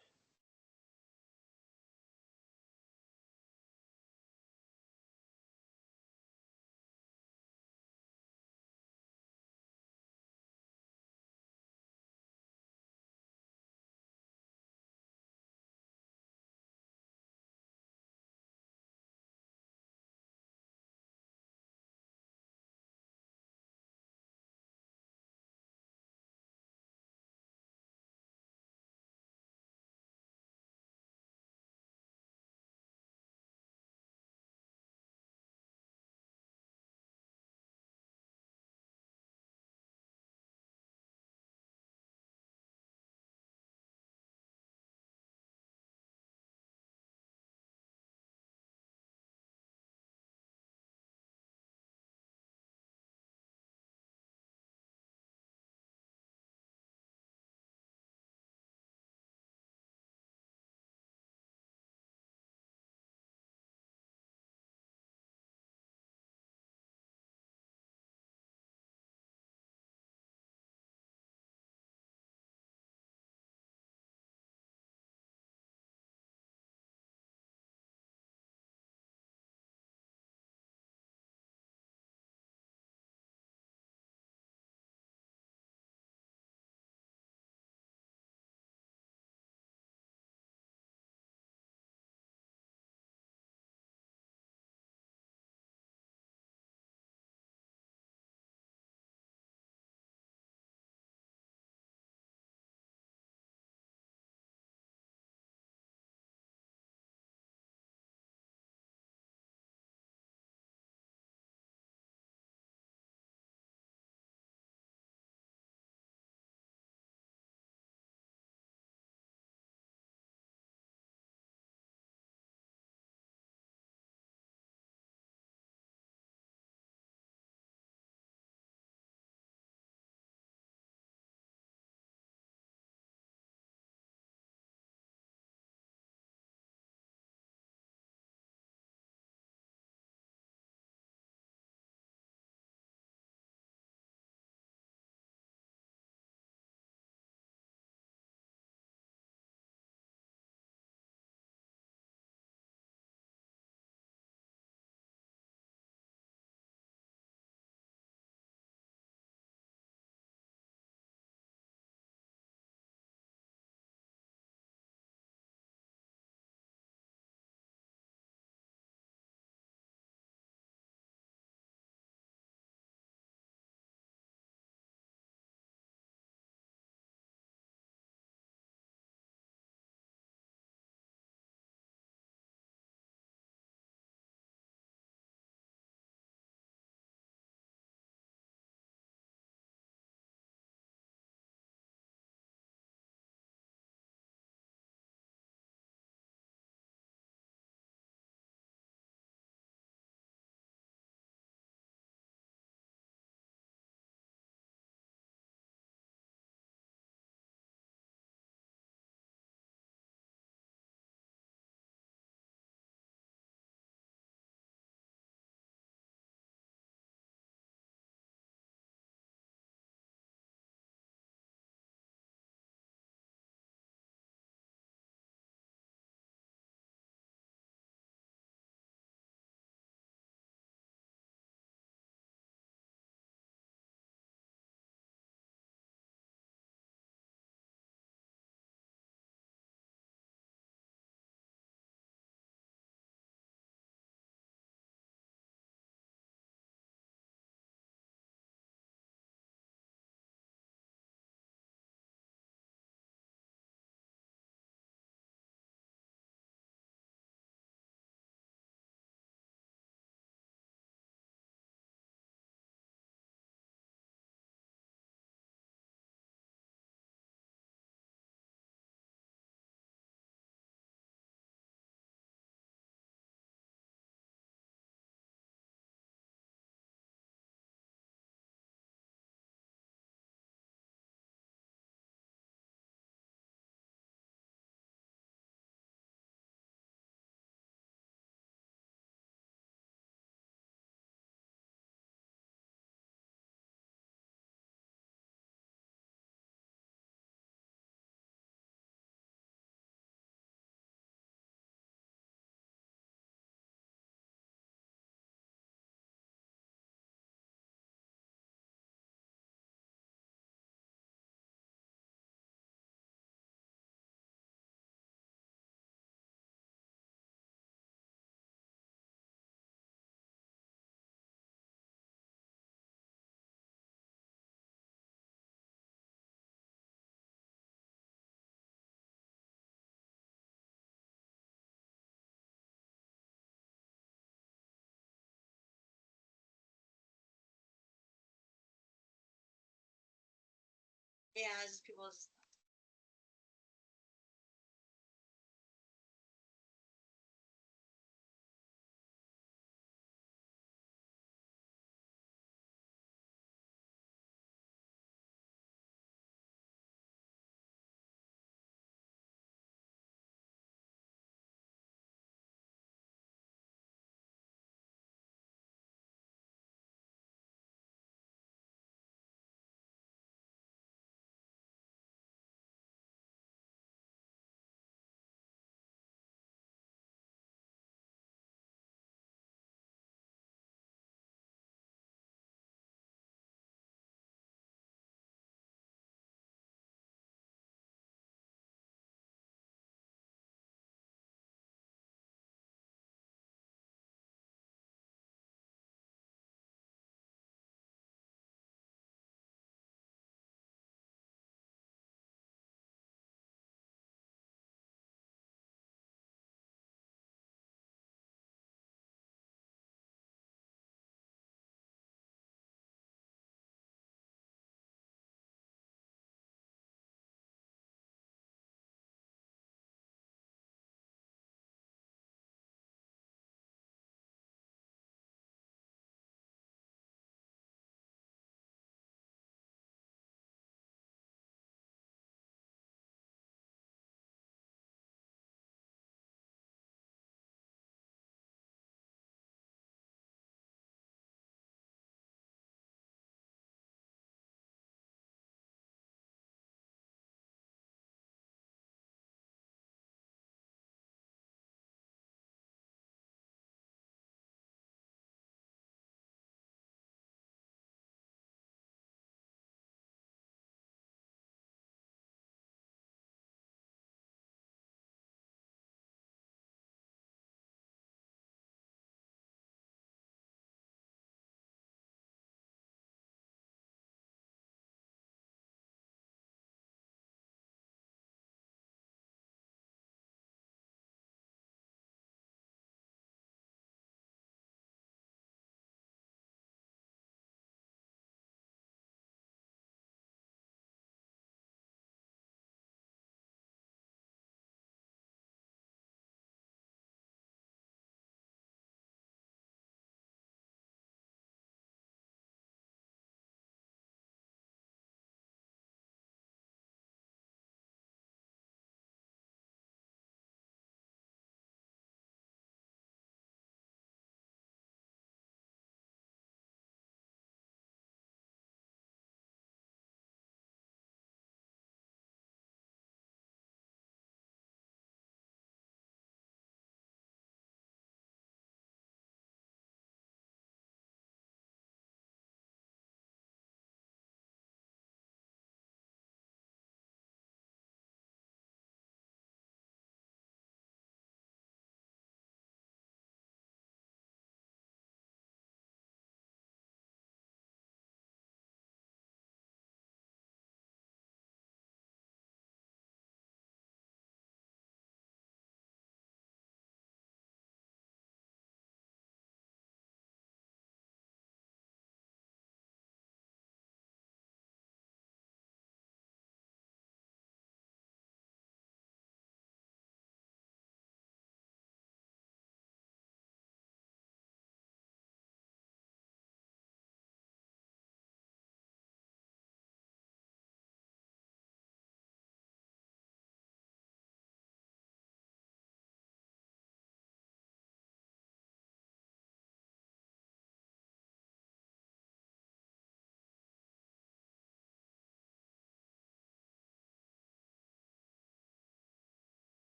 Yeah, just people just